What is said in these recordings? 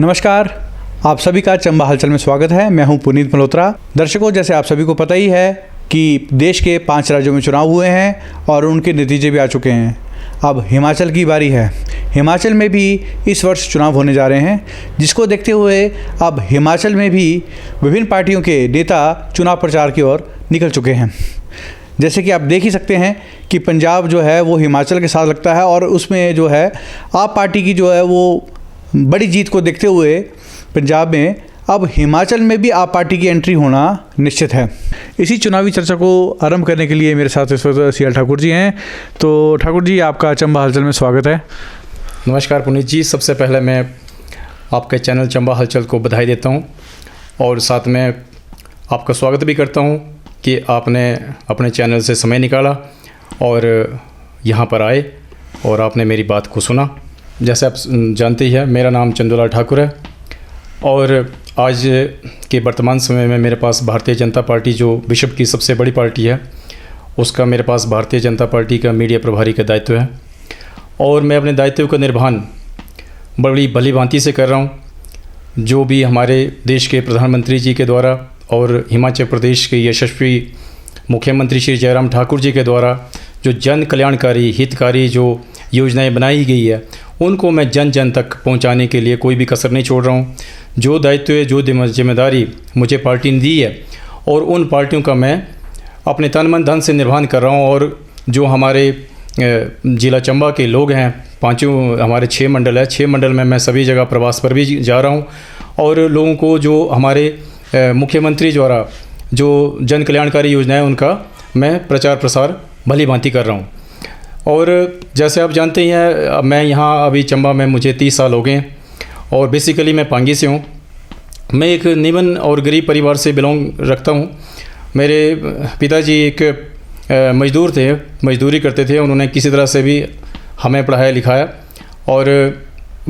नमस्कार, आप सभी का चंबा हलचल में स्वागत है। मैं हूं पुनीत मल्होत्रा। दर्शकों, जैसे आप सभी को पता ही है कि देश के 5 राज्यों में चुनाव हुए हैं और उनके नतीजे भी आ चुके हैं। अब हिमाचल की बारी है। हिमाचल में भी इस वर्ष चुनाव होने जा रहे हैं, जिसको देखते हुए अब हिमाचल में भी विभिन्न पार्टियों के नेता चुनाव प्रचार की ओर निकल चुके हैं। जैसे कि आप देख ही सकते हैं कि पंजाब जो है वो हिमाचल के साथ लगता है और उसमें जो है आप पार्टी की जो है वो बड़ी जीत को देखते हुए पंजाब में अब हिमाचल में भी आप पार्टी की एंट्री होना निश्चित है। इसी चुनावी चर्चा को आरंभ करने के लिए मेरे साथ इस वक्त सीएल ठाकुर जी हैं। तो ठाकुर जी, आपका चंबा हलचल में स्वागत है। नमस्कार पुनीत जी। सबसे पहले मैं आपके चैनल चंबा हलचल को बधाई देता हूं और साथ में आपका स्वागत भी करता हूं कि आपने अपने चैनल से समय निकाला और यहां पर आए और आपने मेरी बात को सुना। जैसे आप जानते ही हैं, मेरा नाम चंदूलाल ठाकुर है और आज के वर्तमान समय में मेरे पास भारतीय जनता पार्टी, जो विश्व की सबसे बड़ी पार्टी है, उसका मेरे पास भारतीय जनता पार्टी का मीडिया प्रभारी का दायित्व है और मैं अपने दायित्व का निर्वहन बड़ी भलीभांति से कर रहा हूँ। जो भी हमारे देश के प्रधानमंत्री जी के द्वारा और हिमाचल प्रदेश के यशस्वी मुख्यमंत्री श्री जयराम ठाकुर जी के द्वारा जो जन कल्याणकारी हितकारी जो योजनाएं बनाई गई है, उनको मैं जन जन तक पहुंचाने के लिए कोई भी कसर नहीं छोड़ रहा हूं। जो दायित्व है, जो जिम्मेदारी मुझे पार्टी ने दी है और उन पार्टियों का मैं अपने तन मन धन से निर्वहन कर रहा हूं। और जो हमारे जिला चंबा के लोग हैं, पांचों हमारे 6 मंडल है, 6 मंडल में मैं सभी जगह प्रवास पर भी जा रहा हूं और लोगों को जो हमारे मुख्यमंत्री द्वारा जो जन कल्याणकारी योजना है उनका मैं प्रचार प्रसार भली भांति कर रहा हूँ। और जैसे आप जानते ही हैं, मैं यहाँ अभी चंबा में मुझे 30 साल हो गए हैं और बेसिकली मैं पांगी से हूँ। मैं एक निम्न और गरीब परिवार से बिलोंग रखता हूँ। मेरे पिताजी एक मजदूर थे, मजदूरी करते थे। उन्होंने किसी तरह से भी हमें पढ़ाया लिखाया और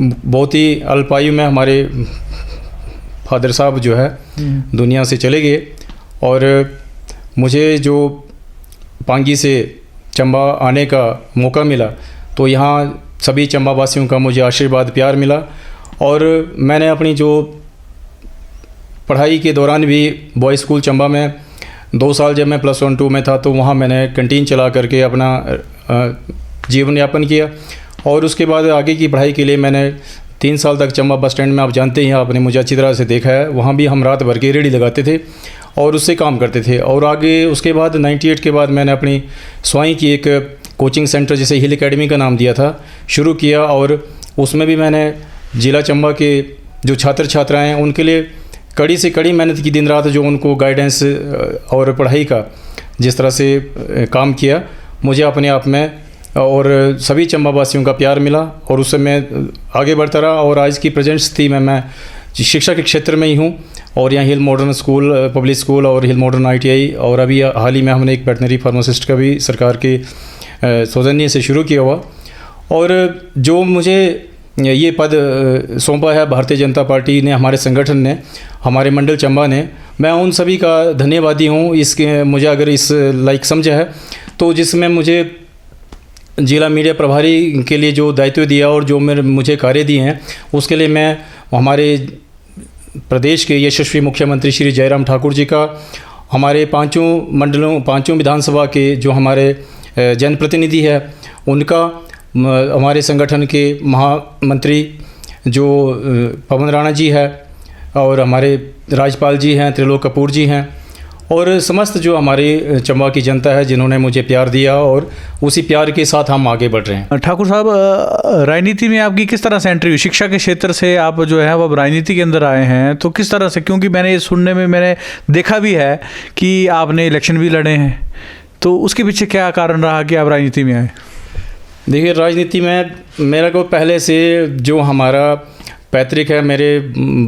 बहुत ही अल्पायु में हमारे फादर साहब जो है दुनिया से चले गए और मुझे जो पांगी से चंबा आने का मौका मिला तो यहाँ सभी चंबा वासियों का मुझे आशीर्वाद प्यार मिला और मैंने अपनी जो पढ़ाई के दौरान भी बॉयज़ स्कूल चंबा में 2 साल जब मैं +1 2 में था तो वहाँ मैंने कैंटीन चला करके अपना जीवन यापन किया और उसके बाद आगे की पढ़ाई के लिए मैंने 3 साल तक चंबा बस स्टैंड में, आप जानते ही हैं, आपने मुझे अच्छी तरह से देखा है, वहाँ भी हम रात भर की रेहड़ी लगाते थे और उससे काम करते थे। और आगे उसके बाद 98 के बाद मैंने अपनी स्वयं की एक कोचिंग सेंटर, जिसे हिल एकेडमी का नाम दिया था, शुरू किया और उसमें भी मैंने जिला चंबा के जो छात्र छात्राएँ हैं उनके लिए कड़ी से कड़ी मेहनत की, दिन रात जो उनको गाइडेंस और पढ़ाई का जिस तरह से काम किया, मुझे अपने आप में और सभी चंबा वासियों का प्यार मिला और उससे मैं आगे बढ़ता रहा। और आज की प्रेजेंट स्थिति में मैं शिक्षा के क्षेत्र में ही हूँ और यहाँ हिल मॉडर्न स्कूल, पब्लिक स्कूल और हिल मॉडर्न ITI और अभी हाल ही में हमने एक वेटनरी फार्मासिस्ट का भी सरकार के सौजन्य से शुरू किया हुआ। और जो मुझे ये पद सौंपा है भारतीय जनता पार्टी ने, हमारे संगठन ने, हमारे मंडल चंबा ने, मैं उन सभी का धन्यवादी हूँ। इसके मुझे अगर इस लायक समझा है तो जिसमें मुझे जिला मीडिया प्रभारी के लिए जो दायित्व दिया और जो मुझे कार्य दिए हैं उसके लिए मैं हमारे प्रदेश के यशस्वी मुख्यमंत्री श्री जयराम ठाकुर जी का, हमारे 5 मंडलों 5 विधानसभा के जो हमारे जनप्रतिनिधि है उनका, हमारे संगठन के महामंत्री जो पवन राणा जी है और हमारे राज्यपाल जी हैं, त्रिलोक कपूर जी हैं और समस्त जो हमारी चंबा की जनता है जिन्होंने मुझे प्यार दिया और उसी प्यार के साथ हम आगे बढ़ रहे हैं। ठाकुर साहब, राजनीति में आपकी किस तरह से एंट्री हुई? शिक्षा के क्षेत्र से आप जो है वो अब राजनीति के अंदर आए हैं, तो किस तरह से? क्योंकि मैंने ये सुनने में मैंने देखा भी है कि आपने इलेक्शन भी लड़े हैं, तो उसके पीछे क्या कारण रहा कि आप राजनीति में आए? देखिए, राजनीति में मेरा को पहले से जो हमारा पैतृक है, मेरे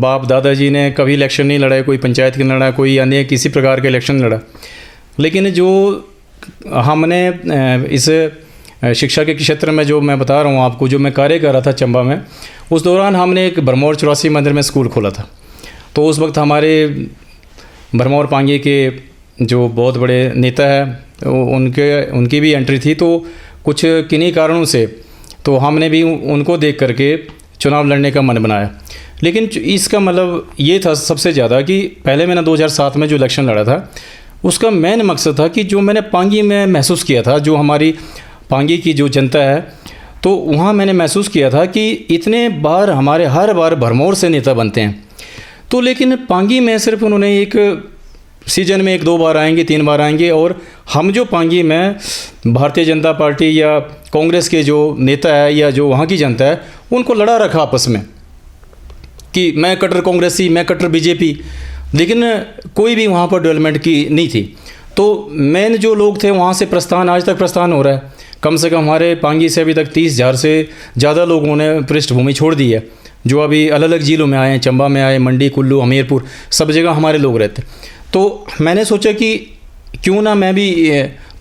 बाप दादाजी ने कभी इलेक्शन नहीं लड़ा, कोई पंचायत के लड़ा, कोई अन्य किसी प्रकार का इलेक्शन लड़ा। लेकिन जो हमने इस शिक्षा के क्षेत्र में जो मैं बता रहा हूँ आपको, जो मैं कार्य कर रहा था चंबा में, उस दौरान हमने एक भरमौर 84 मंदिर में स्कूल खोला था। तो उस वक्त हमारे भरमौर पांगी के जो बहुत बड़े नेता है उनकी भी एंट्री थी। तो कुछ किन्हीं कारणों से तो हमने भी उनको देख करके चुनाव लड़ने का मन बनाया। लेकिन इसका मतलब ये था सबसे ज़्यादा कि पहले मैंने 2007 में जो इलेक्शन लड़ा था उसका मेन मकसद था कि जो मैंने पांगी में महसूस किया था, जो हमारी पांगी की जो जनता है, तो वहाँ मैंने महसूस किया था कि इतने बार हमारे हर बार भरमौर से नेता बनते हैं, तो लेकिन पांगी में सिर्फ उन्होंने एक सीजन में 1-2 बार आएंगे, 3 बार आएंगे, और हम जो पांगी में भारतीय जनता पार्टी या कांग्रेस के जो नेता है या जो वहाँ की जनता है उनको लड़ा रखा आपस में कि मैं कट्टर कांग्रेसी, मैं कट्टर बीजेपी, लेकिन कोई भी वहाँ पर डेवलपमेंट की नहीं थी। तो मेन जो लोग थे वहाँ से प्रस्थान, आज तक प्रस्थान हो रहा है। कम से कम हमारे पांगी से अभी तक 30,000 से ज़्यादा लोगों ने पृष्ठभूमि छोड़ दी है, जो अभी अलग अलग जिलों में आए हैं, चंबा में आए, मंडी, कुल्लू, हमीरपुर, सब जगह हमारे लोग रहते। तो मैंने सोचा कि क्यों ना मैं भी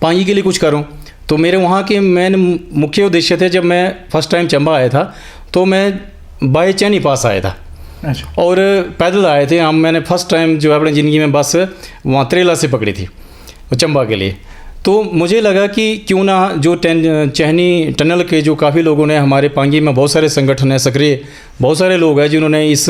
पांगी के लिए कुछ करूं। तो मेरे वहाँ के मेन मुख्य उद्देश्य थे, जब मैं फर्स्ट टाइम चंबा आया था तो मैं बाय चैनी पास आया था। अच्छा। और पैदल आए थे हम। मैंने फर्स्ट टाइम जो है अपनी ज़िंदगी में बस वहाँ त्रेला से पकड़ी थी चंबा के लिए। तो मुझे लगा कि क्यों ना जो चहनी टनल के जो काफ़ी लोगों ने, हमारे पांगी में बहुत सारे संगठन हैं सक्रिय, बहुत सारे लोग हैं जिन्होंने इस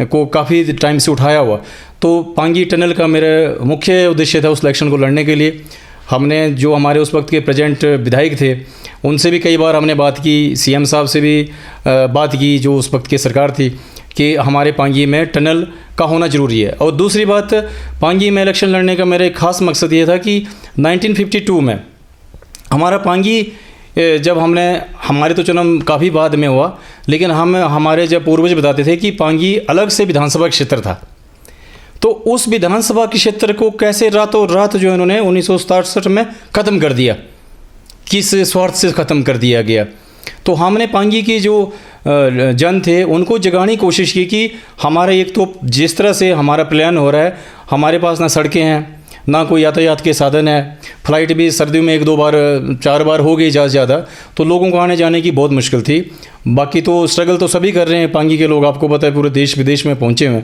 को काफ़ी टाइम से उठाया हुआ। तो पांगी टनल का मेरा मुख्य उद्देश्य था उस इलेक्शन को लड़ने के लिए। हमने जो हमारे उस वक्त के प्रेजेंट विधायक थे उनसे भी कई बार हमने बात की, सीएम साहब से भी बात की जो उस वक्त की सरकार थी, कि हमारे पांगी में टनल का होना ज़रूरी है। और दूसरी बात, पांगी में इलेक्शन लड़ने का मेरा एक ख़ास मकसद ये था कि 1952 में हमारा पांगी, जब हमारे तो जन्म काफ़ी बाद में हुआ, लेकिन हमारे जब पूर्वज बताते थे कि पांगी अलग से विधानसभा क्षेत्र था। तो उस विधानसभा के क्षेत्र को कैसे रातों रात जो इन्होंने 1967 में ख़त्म कर दिया, किस स्वार्थ से ख़त्म कर दिया गया। तो हमने पांगी की जो जन थे उनको जगाने की कोशिश की कि हमारा एक तो जिस तरह से हमारा प्लान हो रहा है, हमारे पास ना सड़कें हैं, ना कोई यातायात के साधन है, फ्लाइट भी सर्दियों में 1-2 बार 4 बार हो गई ज़्यादा, तो लोगों को आने जाने की बहुत मुश्किल थी। बाकी तो स्ट्रगल तो सभी कर रहे हैं, पांगी के लोग आपको पता है पूरे देश विदेश में पहुँचे हुए।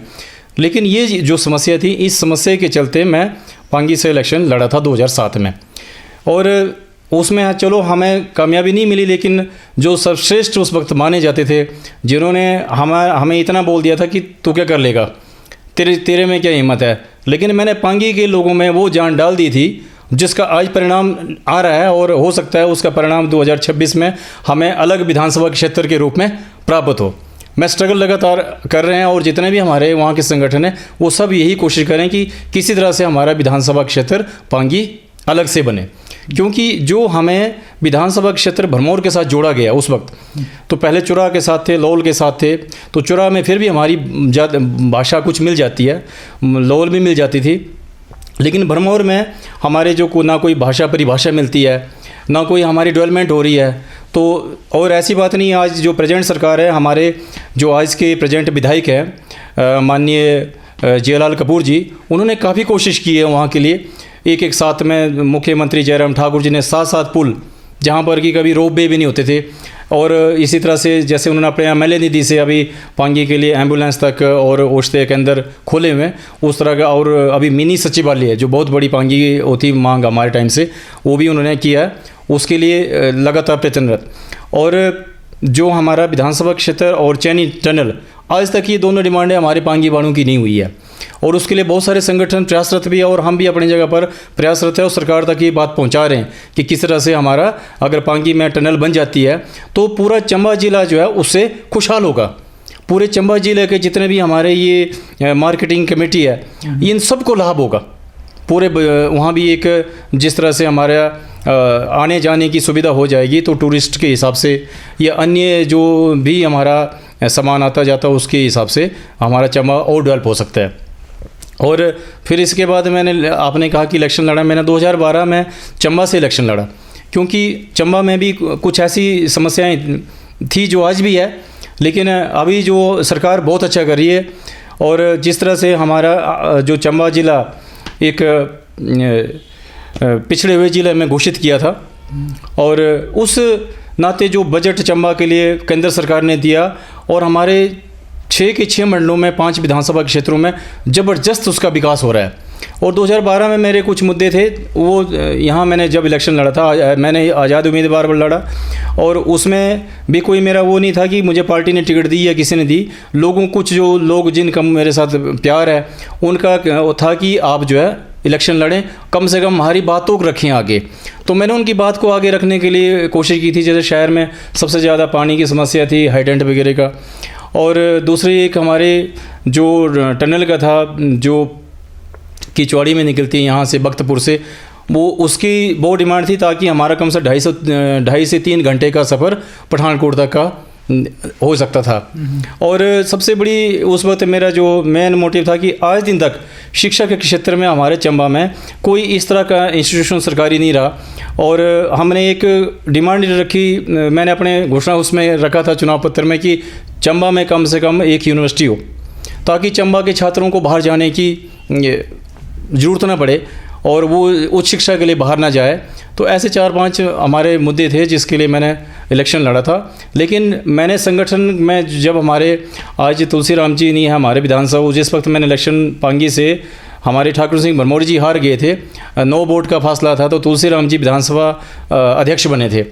लेकिन ये जो समस्या थी, इस समस्या के चलते मैं पांगी से इलेक्शन लड़ा था 2007 में। और उसमें चलो हमें कामयाबी नहीं मिली, लेकिन जो सर्वश्रेष्ठ उस वक्त माने जाते थे, जिन्होंने हमें इतना बोल दिया था कि तू क्या कर लेगा, तेरे में क्या हिम्मत है, लेकिन मैंने पांगी के लोगों में वो जान डाल दी थी जिसका आज परिणाम आ रहा है। और हो सकता है उसका परिणाम 2026 में हमें अलग विधानसभा क्षेत्र के रूप में प्राप्त हो। मैं स्ट्रगल लगातार कर रहे हैं, और जितने भी हमारे वहाँ के संगठन हैं वो सब यही कोशिश करें कि किसी तरह से हमारा विधानसभा क्षेत्र पांगी अलग से बने। क्योंकि जो हमें विधानसभा क्षेत्र भरमौर के साथ जोड़ा गया उस वक्त, तो पहले चुरा के साथ थे, लौल के साथ थे, तो चुरा में फिर भी हमारी भाषा कुछ मिल जाती है, लौल भी मिल जाती थी, लेकिन भरमौर में हमारे जो ना कोई भाषा परिभाषा मिलती है, ना कोई हमारी डेवलपमेंट हो रही है। तो और ऐसी बात नहीं, आज जो प्रेजेंट सरकार है, हमारे जो आज के प्रेजेंट विधायक हैं माननीय जयलाल कपूर जी, उन्होंने काफ़ी कोशिश की है वहाँ के लिए। एक साथ में मुख्यमंत्री जयराम ठाकुर जी ने 7 पुल, जहाँ पर कि कभी रोप वे भी नहीं होते थे, और इसी तरह से जैसे उन्होंने अपने MLA निधि से अभी पांगी के लिए एम्बुलेंस तक और ओश्ते के अंदर खोले हुए, उस तरह का। और अभी मिनी सचिवालय है जो बहुत बड़ी पांगी होती मांग हमारे टाइम से, वो भी उन्होंने किया है, उसके लिए लगातार प्रयत्नरत। और जो हमारा विधानसभा क्षेत्र और चैनी टनल, आज तक ये दोनों डिमांडें हमारे पांगी वालों की नहीं हुई है, और उसके लिए बहुत सारे संगठन प्रयासरत भी है, और हम भी अपनी जगह पर प्रयासरत है, और सरकार तक ये बात पहुंचा रहे हैं कि किस तरह से हमारा अगर पांगी में टनल बन जाती है तो पूरा चंबा जिला जो है उससे खुशहाल होगा। पूरे चंबा जिले के जितने भी हमारे ये मार्केटिंग कमेटी है, इन सबको लाभ होगा। पूरे वहाँ भी एक जिस तरह से हमारा आने जाने की सुविधा हो जाएगी, तो टूरिस्ट के हिसाब से या अन्य जो भी हमारा सामान आता जाता है उसके हिसाब से हमारा चंबा और डेवलप हो सकता है। और फिर इसके बाद आपने कहा कि इलेक्शन लड़ा, मैंने 2012 में चंबा से इलेक्शन लड़ा, क्योंकि चंबा में भी कुछ ऐसी समस्याएं थी जो आज भी है, लेकिन अभी जो सरकार बहुत अच्छा कर रही है। और जिस तरह से हमारा जो चंबा ज़िला एक पिछड़े हुए ज़िले में घोषित किया था, और उस नाते जो बजट चंबा के लिए केंद्र सरकार ने दिया, और हमारे 6 के 6 मंडलों में 5 विधानसभा क्षेत्रों में ज़बरदस्त उसका विकास हो रहा है। और 2012 में मेरे कुछ मुद्दे थे, वो यहाँ मैंने जब इलेक्शन लड़ा था, मैंने आज़ाद उम्मीदवार पर लड़ा, और उसमें भी कोई मेरा वो नहीं था कि मुझे पार्टी ने टिकट दी या किसी ने दी। लोगों, कुछ जो लोग जिनका मेरे साथ प्यार है, उनका वो था कि आप जो है इलेक्शन लड़ें, कम से कम हमारी बातों को रखें आगे। तो मैंने उनकी बात को आगे रखने के लिए कोशिश की थी। जैसे शहर में सबसे ज़्यादा पानी की समस्या थी, हाइडेंट वगैरह का, और दूसरी एक हमारे जो टनल का था, जो किचवाड़ी में निकलती है यहाँ से बख्तपुर से, वो उसकी बहुत डिमांड थी, ताकि हमारा कम से 2.5 से 3 घंटे का सफ़र पठानकोट तक का हो सकता था। और सबसे बड़ी उस वक्त मेरा जो मेन मोटिव था कि आज दिन तक शिक्षा के क्षेत्र में हमारे चंबा में कोई इस तरह का इंस्टीट्यूशन सरकारी नहीं रहा। और हमने एक डिमांड रखी, मैंने अपने घोषणा उसमें रखा था चुनाव पत्र में, कि चंबा में कम से कम एक यूनिवर्सिटी हो, ताकि चंबा के छात्रों को बाहर जाने की ज़रूरत ना पड़े और वो उच्च शिक्षा के लिए बाहर ना जाए। तो ऐसे 4-5 हमारे मुद्दे थे जिसके लिए मैंने इलेक्शन लड़ा था। लेकिन मैंने संगठन में, जब हमारे आज तुलसी राम जी नहीं है हमारे विधानसभा, जिस वक्त मैंने इलेक्शन पांगी से हमारे ठाकुर सिंह भरमौर जी हार गए थे, 9 वोट का फासला था, तो तुलसी राम जी विधानसभा अध्यक्ष बने थे।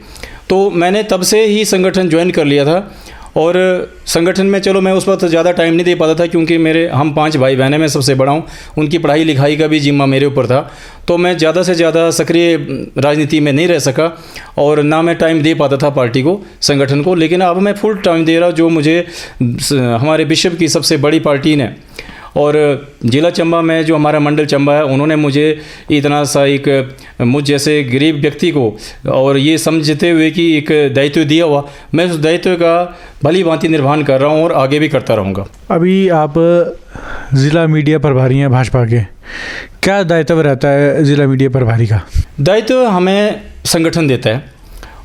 तो मैंने तब से ही संगठन ज्वाइन कर लिया था। और संगठन में चलो मैं उस वक्त ज़्यादा टाइम नहीं दे पाता था, क्योंकि हम 5 भाई बहन हैं, मैं सबसे बड़ा हूँ, उनकी पढ़ाई लिखाई का भी जिम्मा मेरे ऊपर था। तो मैं ज़्यादा से ज़्यादा सक्रिय राजनीति में नहीं रह सका, और ना मैं टाइम दे पाता था पार्टी को, संगठन को। लेकिन अब मैं फुल टाइम दे रहा हूँ, जो मुझे हमारे बिशप की सबसे बड़ी पार्टी ने और जिला चंबा में जो हमारा मंडल चंबा है, उन्होंने मुझे इतना सा एक मुझ जैसे गरीब व्यक्ति को और ये समझते हुए कि एक दायित्व दिया हुआ, मैं उस दायित्व का भली भांति निर्वहन कर रहा हूँ और आगे भी करता रहूँगा। अभी आप ज़िला मीडिया प्रभारी हैं भाजपा के, क्या दायित्व रहता है ज़िला मीडिया प्रभारी का? दायित्व हमें संगठन देता है,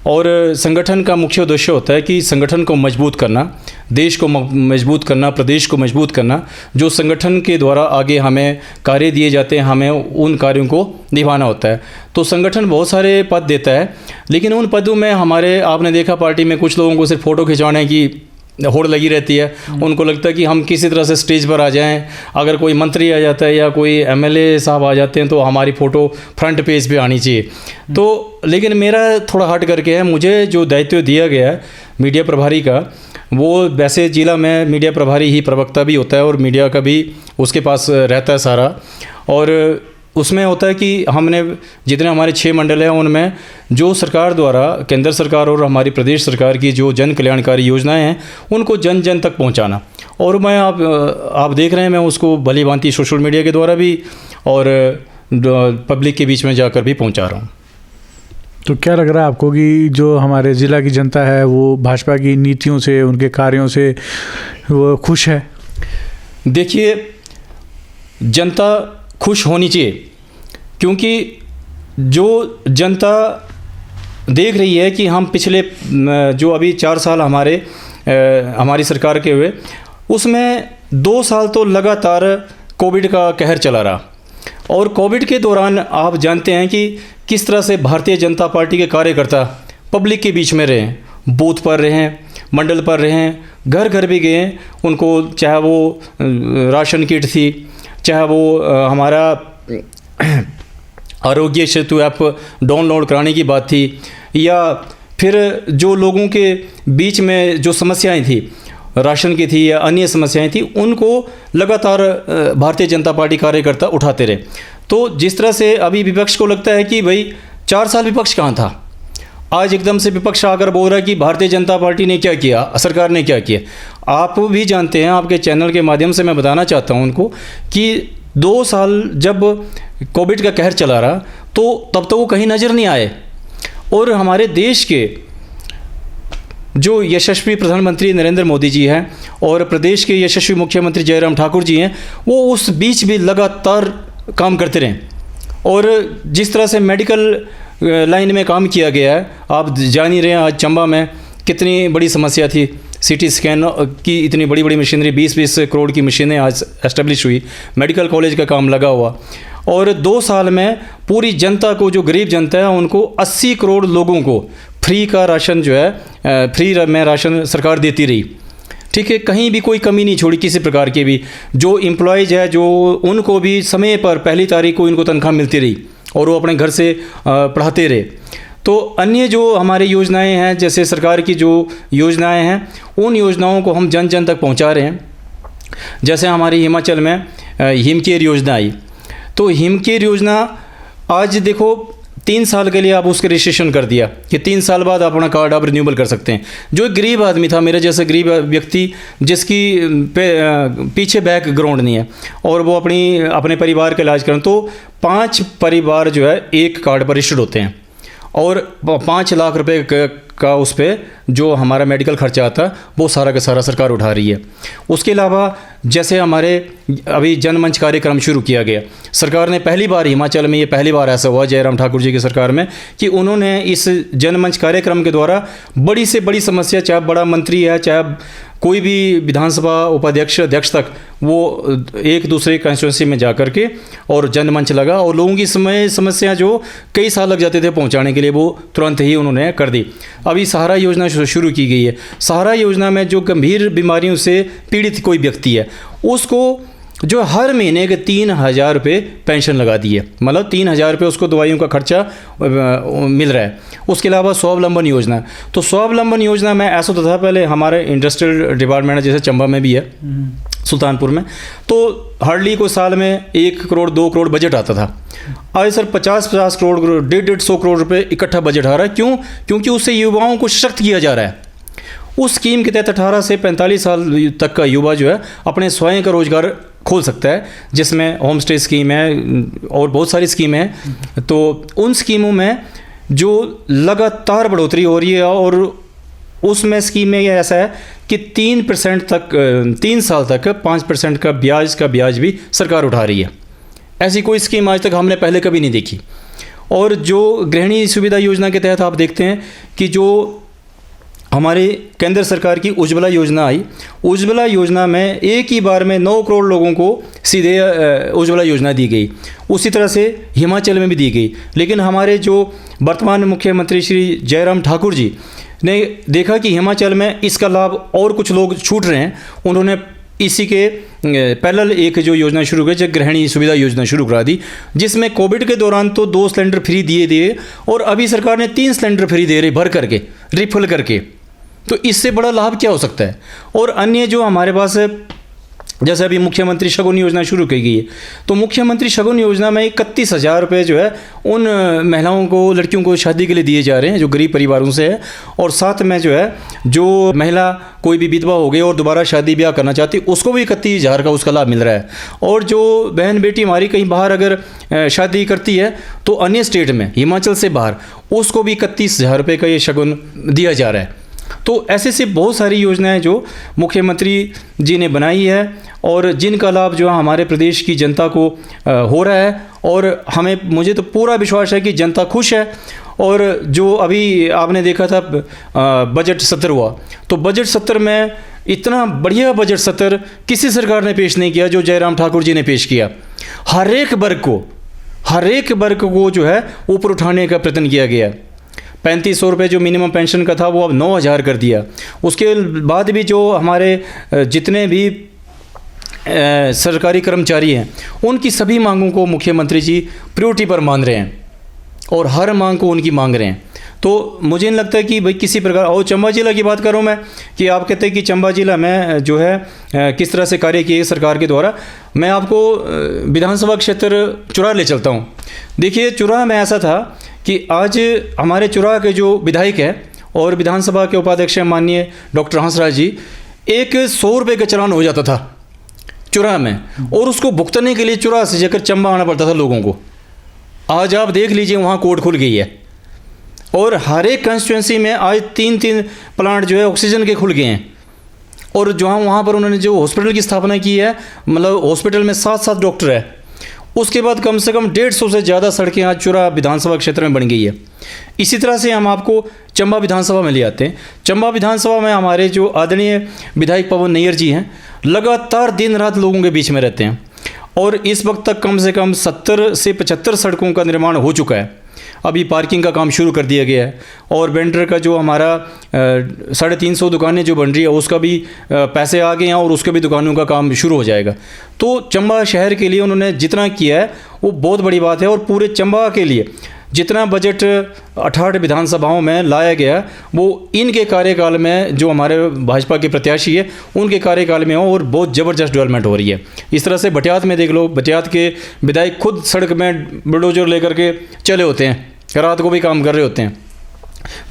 और संगठन का मुख्य उद्देश्य होता है कि संगठन को मजबूत करना, देश को मजबूत करना, प्रदेश को मजबूत करना। जो संगठन के द्वारा आगे हमें कार्य दिए जाते हैं, हमें उन कार्यों को निभाना होता है। तो संगठन बहुत सारे पद देता है, लेकिन उन पदों में हमारे, आपने देखा पार्टी में कुछ लोगों को सिर्फ फ़ोटो खिंचवाने की होड़ लगी रहती है। उनको लगता है कि हम किसी तरह से स्टेज पर आ जाएं, अगर कोई मंत्री आ जाता है या कोई एमएलए साहब आ जाते हैं तो हमारी फ़ोटो फ्रंट पेज पे आनी चाहिए। तो लेकिन मेरा थोड़ा हट करके है, मुझे जो दायित्व दिया गया है मीडिया प्रभारी का, वो वैसे जिला में मीडिया प्रभारी ही प्रवक्ता भी होता है और मीडिया का भी उसके पास रहता है सारा। और उसमें होता है कि हमने जितने हमारे 6 मंडल हैं, उनमें जो सरकार द्वारा, केंद्र सरकार और हमारी प्रदेश सरकार की जो जन कल्याणकारी योजनाएं हैं, उनको जन जन तक पहुंचाना। और मैं आप देख रहे हैं, मैं उसको भली भांति सोशल मीडिया के द्वारा भी और पब्लिक के बीच में जाकर भी पहुंचा रहा हूं। तो क्या लग रहा है आपको कि जो हमारे ज़िला की जनता है वो भाजपा की नीतियों से, उनके कार्यों से वो खुश है? देखिए, जनता खुश होनी चाहिए, क्योंकि जो जनता देख रही है कि हम पिछले जो अभी 4 साल हमारी सरकार के हुए, उसमें 2 साल तो लगातार कोविड का कहर चला रहा। और कोविड के दौरान आप जानते हैं कि किस तरह से भारतीय जनता पार्टी के कार्यकर्ता पब्लिक के बीच में रहे, बूथ पर रहे, मंडल पर रहे, घर घर भी गए। उनको चाहे वो राशन किट थी, चाहे वो हमारा आरोग्य सेतु ऐप डाउनलोड कराने की बात थी, या फिर जो लोगों के बीच में जो समस्याएं थी, राशन की थी या अन्य समस्याएं थी, उनको लगातार भारतीय जनता पार्टी कार्यकर्ता उठाते रहे। तो जिस तरह से अभी विपक्ष को लगता है कि भाई 4 साल विपक्ष कहाँ था, आज एकदम से विपक्ष आकर बोल रहा है कि भारतीय जनता पार्टी ने क्या किया, सरकार ने क्या किया। आप भी जानते हैं, आपके चैनल के माध्यम से मैं बताना चाहता हूं उनको कि 2 साल जब कोविड का कहर चला रहा, तो तब तो वो कहीं नज़र नहीं आए। और हमारे देश के जो यशस्वी प्रधानमंत्री नरेंद्र मोदी जी हैं और प्रदेश के यशस्वी मुख्यमंत्री जयराम ठाकुर जी हैं, वो उस बीच भी लगातार काम करते रहे। और जिस तरह से मेडिकल लाइन में काम किया गया है, आप जान ही रहे हैं आज चंबा में कितनी बड़ी समस्या थी। सीटी स्कैन की इतनी बड़ी बड़ी मशीनरी, 20-20 करोड़ की मशीनें आज एस्टेब्लिश हुई, मेडिकल कॉलेज का काम लगा हुआ। और 2 साल में पूरी जनता को, जो गरीब जनता है, उनको 80 करोड़ लोगों को फ्री का राशन जो है, फ्री में राशन सरकार देती रही। ठीक है, कहीं भी कोई कमी नहीं छोड़ी किसी प्रकार की भी। जो एम्प्लॉयज़ है जो उनको भी समय पर पहली तारीख को इनको तनख्वाह मिलती रही और वो अपने घर से पढ़ाते रहे। तो अन्य जो हमारी योजनाएं हैं, जैसे सरकार की जो योजनाएं हैं, उन योजनाओं को हम जन जन तक पहुंचा रहे हैं। जैसे हमारी हिमाचल में हिम केयर योजना आई, तो हिम केयर योजना आज देखो 3 साल के लिए आप उसका रजिस्ट्रेशन कर दिया कि 3 साल बाद आप अपना कार्ड आप रिन्यूअल कर सकते हैं। जो एक गरीब आदमी था, मेरे जैसा गरीब व्यक्ति जिसकी पीछे बैकग्राउंड नहीं है और वो अपने परिवार का इलाज करें, तो 5 परिवार जो है एक कार्ड पर रजिस्टर्ड होते हैं और 5 लाख रुपए का उस पर जो हमारा मेडिकल खर्चा आता है वो सारा का सारा सरकार उठा रही है। उसके अलावा जैसे हमारे अभी जनमंच कार्यक्रम शुरू किया गया, सरकार ने पहली बार, हिमाचल में ये पहली बार ऐसा हुआ जयराम ठाकुर जी की सरकार में, कि उन्होंने इस जनमंच कार्यक्रम के द्वारा बड़ी से बड़ी समस्या, चाहे बड़ा मंत्री है, चाहे कोई भी विधानसभा उपाध्यक्ष अध्यक्ष तक, वो एक दूसरे कंस्टिट्यूंसी में जा कर के और जनमंच लगा और लोगों की समस्या जो कई साल लग जाते थे पहुंचाने के लिए, वो तुरंत ही उन्होंने कर दी। अभी सहारा योजना शुरू की गई है। सहारा योजना में जो गंभीर बीमारियों से पीड़ित कोई व्यक्ति है, उसको जो हर महीने के 3,000 रुपये पेंशन लगा दी है, मतलब 3,000 रुपये उसको दवाइयों का खर्चा मिल रहा है। उसके अलावा स्वावलंबन योजना, तो स्वावलंबन योजना में ऐसा तो था पहले हमारे इंडस्ट्रियल डिपार्टमेंट जैसे चंबा में भी है, सुल्तानपुर में, तो हार्डली कोई साल में 1 करोड़ 2 करोड़ बजट आता था। आज सर 50 करोड़ 150 करोड़ रुपये इकट्ठा बजट आ रहा है। क्यों? क्योंकि उससे युवाओं को सशक्त किया जा रहा है। उस स्कीम के तहत 18 से 45 साल तक का युवा जो है अपने स्वयं का रोजगार खोल सकता है, जिसमें होम स्टे स्कीम है और बहुत सारी स्कीमें हैं। तो उन स्कीमों में जो लगातार बढ़ोतरी हो रही है और उसमें स्कीम में ऐसा है कि 3% तक 3 साल तक 5% का ब्याज भी सरकार उठा रही है। ऐसी कोई स्कीम आज तक हमने पहले कभी नहीं देखी। और जो गृहिणी सुविधा योजना के तहत आप देखते हैं कि जो हमारे केंद्र सरकार की उज्ज्वला योजना आई, उज्ज्वला योजना में एक ही बार में 9 करोड़ लोगों को सीधे उज्ज्वला योजना दी गई। उसी तरह से हिमाचल में भी दी गई। लेकिन हमारे जो वर्तमान मुख्यमंत्री श्री जयराम ठाकुर जी ने देखा कि हिमाचल में इसका लाभ और कुछ लोग छूट रहे हैं, उन्होंने इसी के पैरेलल एक जो योजना शुरू की, जो गृहिणी सुविधा योजना शुरू करा दी, जिसमें कोविड के दौरान तो 2 सिलेंडर फ्री दिए और अभी सरकार ने 3 सिलेंडर फ्री दे रही भर करके, रिफिल करके। तो इससे बड़ा लाभ क्या हो सकता है? और अन्य जो हमारे पास जैसे अभी मुख्यमंत्री शगुन योजना शुरू की गई है, तो मुख्यमंत्री शगुन योजना में 31,000 रुपये जो है उन महिलाओं को, लड़कियों को शादी के लिए दिए जा रहे हैं जो गरीब परिवारों से है। और साथ में जो है जो महिला कोई भी विधवा हो गई और दोबारा शादी ब्याह करना चाहती, उसको भी 31,000 का उसका लाभ मिल रहा है। और जो बहन बेटी हमारी कहीं बाहर अगर शादी करती है तो अन्य स्टेट में, हिमाचल से बाहर, उसको भी 31,000 रुपये का ये शगुन दिया जा रहा है। तो ऐसे से बहुत सारी योजनाएं जो मुख्यमंत्री जी ने बनाई है और जिनका लाभ जो हमारे प्रदेश की जनता को हो रहा है। और मुझे तो पूरा विश्वास है कि जनता खुश है। और जो अभी आपने देखा था बजट सत्र हुआ, तो बजट सत्र में इतना बढ़िया बजट सत्र किसी सरकार ने पेश नहीं किया जो जयराम ठाकुर जी ने पेश किया। हर एक वर्ग को जो है ऊपर उठाने का प्रयत्न किया गया। 3500 रुपये जो मिनिमम पेंशन का था वो अब 9,000 कर दिया। उसके बाद भी जो हमारे जितने भी सरकारी कर्मचारी हैं उनकी सभी मांगों को मुख्यमंत्री जी प्रायोरिटी पर मान रहे हैं और हर मांग को उनकी मांग रहे हैं। तो मुझे नहीं लगता कि भाई किसी प्रकार, और चंबा जिला की बात करूं मैं, कि आप कहते हैं कि चंबा जिला में जो है किस तरह से कार्य किए सरकार के द्वारा। मैं आपको विधानसभा क्षेत्र चुराह ले चलता हूं। देखिए चुराह में ऐसा था कि आज हमारे चुराह के जो विधायक हैं और विधानसभा के उपाध्यक्ष माननीय डॉक्टर हंसराज जी, एक 100 रुपये का चालान हो जाता था चुराह में और उसको भुगतने के लिए चुराह से जाकर चंबा आना पड़ता था लोगों को। आज आप देख लीजिए वहाँ कोर्ट खुल गई है और हर एक कंस्टिट्यूंसी में आज 3-3 प्लांट जो है ऑक्सीजन के खुल गए हैं। और जो वहाँ पर उन्होंने जो हॉस्पिटल की स्थापना की है, मतलब हॉस्पिटल में 7 डॉक्टर है। उसके बाद कम से कम 150 से ज़्यादा सड़कें आज चुराह विधानसभा क्षेत्र में बन गई है। इसी तरह से हम आपको चंबा विधानसभा में ले आते हैं। चंबा विधानसभा में हमारे जो आदरणीय विधायक पवन नैयर जी हैं, लगातार दिन रात लोगों के बीच में रहते हैं और इस वक्त तक कम से कम 70 से 75 सड़कों का निर्माण हो चुका है। अभी पार्किंग का काम शुरू कर दिया गया है, और वेंडर का जो हमारा 350 दुकानें जो बन रही है उसका भी पैसे आ गए हैं, और उसके भी दुकानों का काम शुरू हो जाएगा। तो चंबा शहर के लिए उन्होंने जितना किया है वो बहुत बड़ी बात है, और पूरे चंबा के लिए जितना बजट 68 विधानसभाओं में लाया गया वो इनके कार्यकाल में, जो हमारे भाजपा के प्रत्याशी है उनके कार्यकाल में हो, और बहुत ज़बरदस्त डेवलपमेंट हो रही है। इस तरह से भटियात में देख लो, भटियात के विधायक खुद सड़क में बुलडोजर लेकर के चले होते हैं, रात को भी काम कर रहे होते हैं।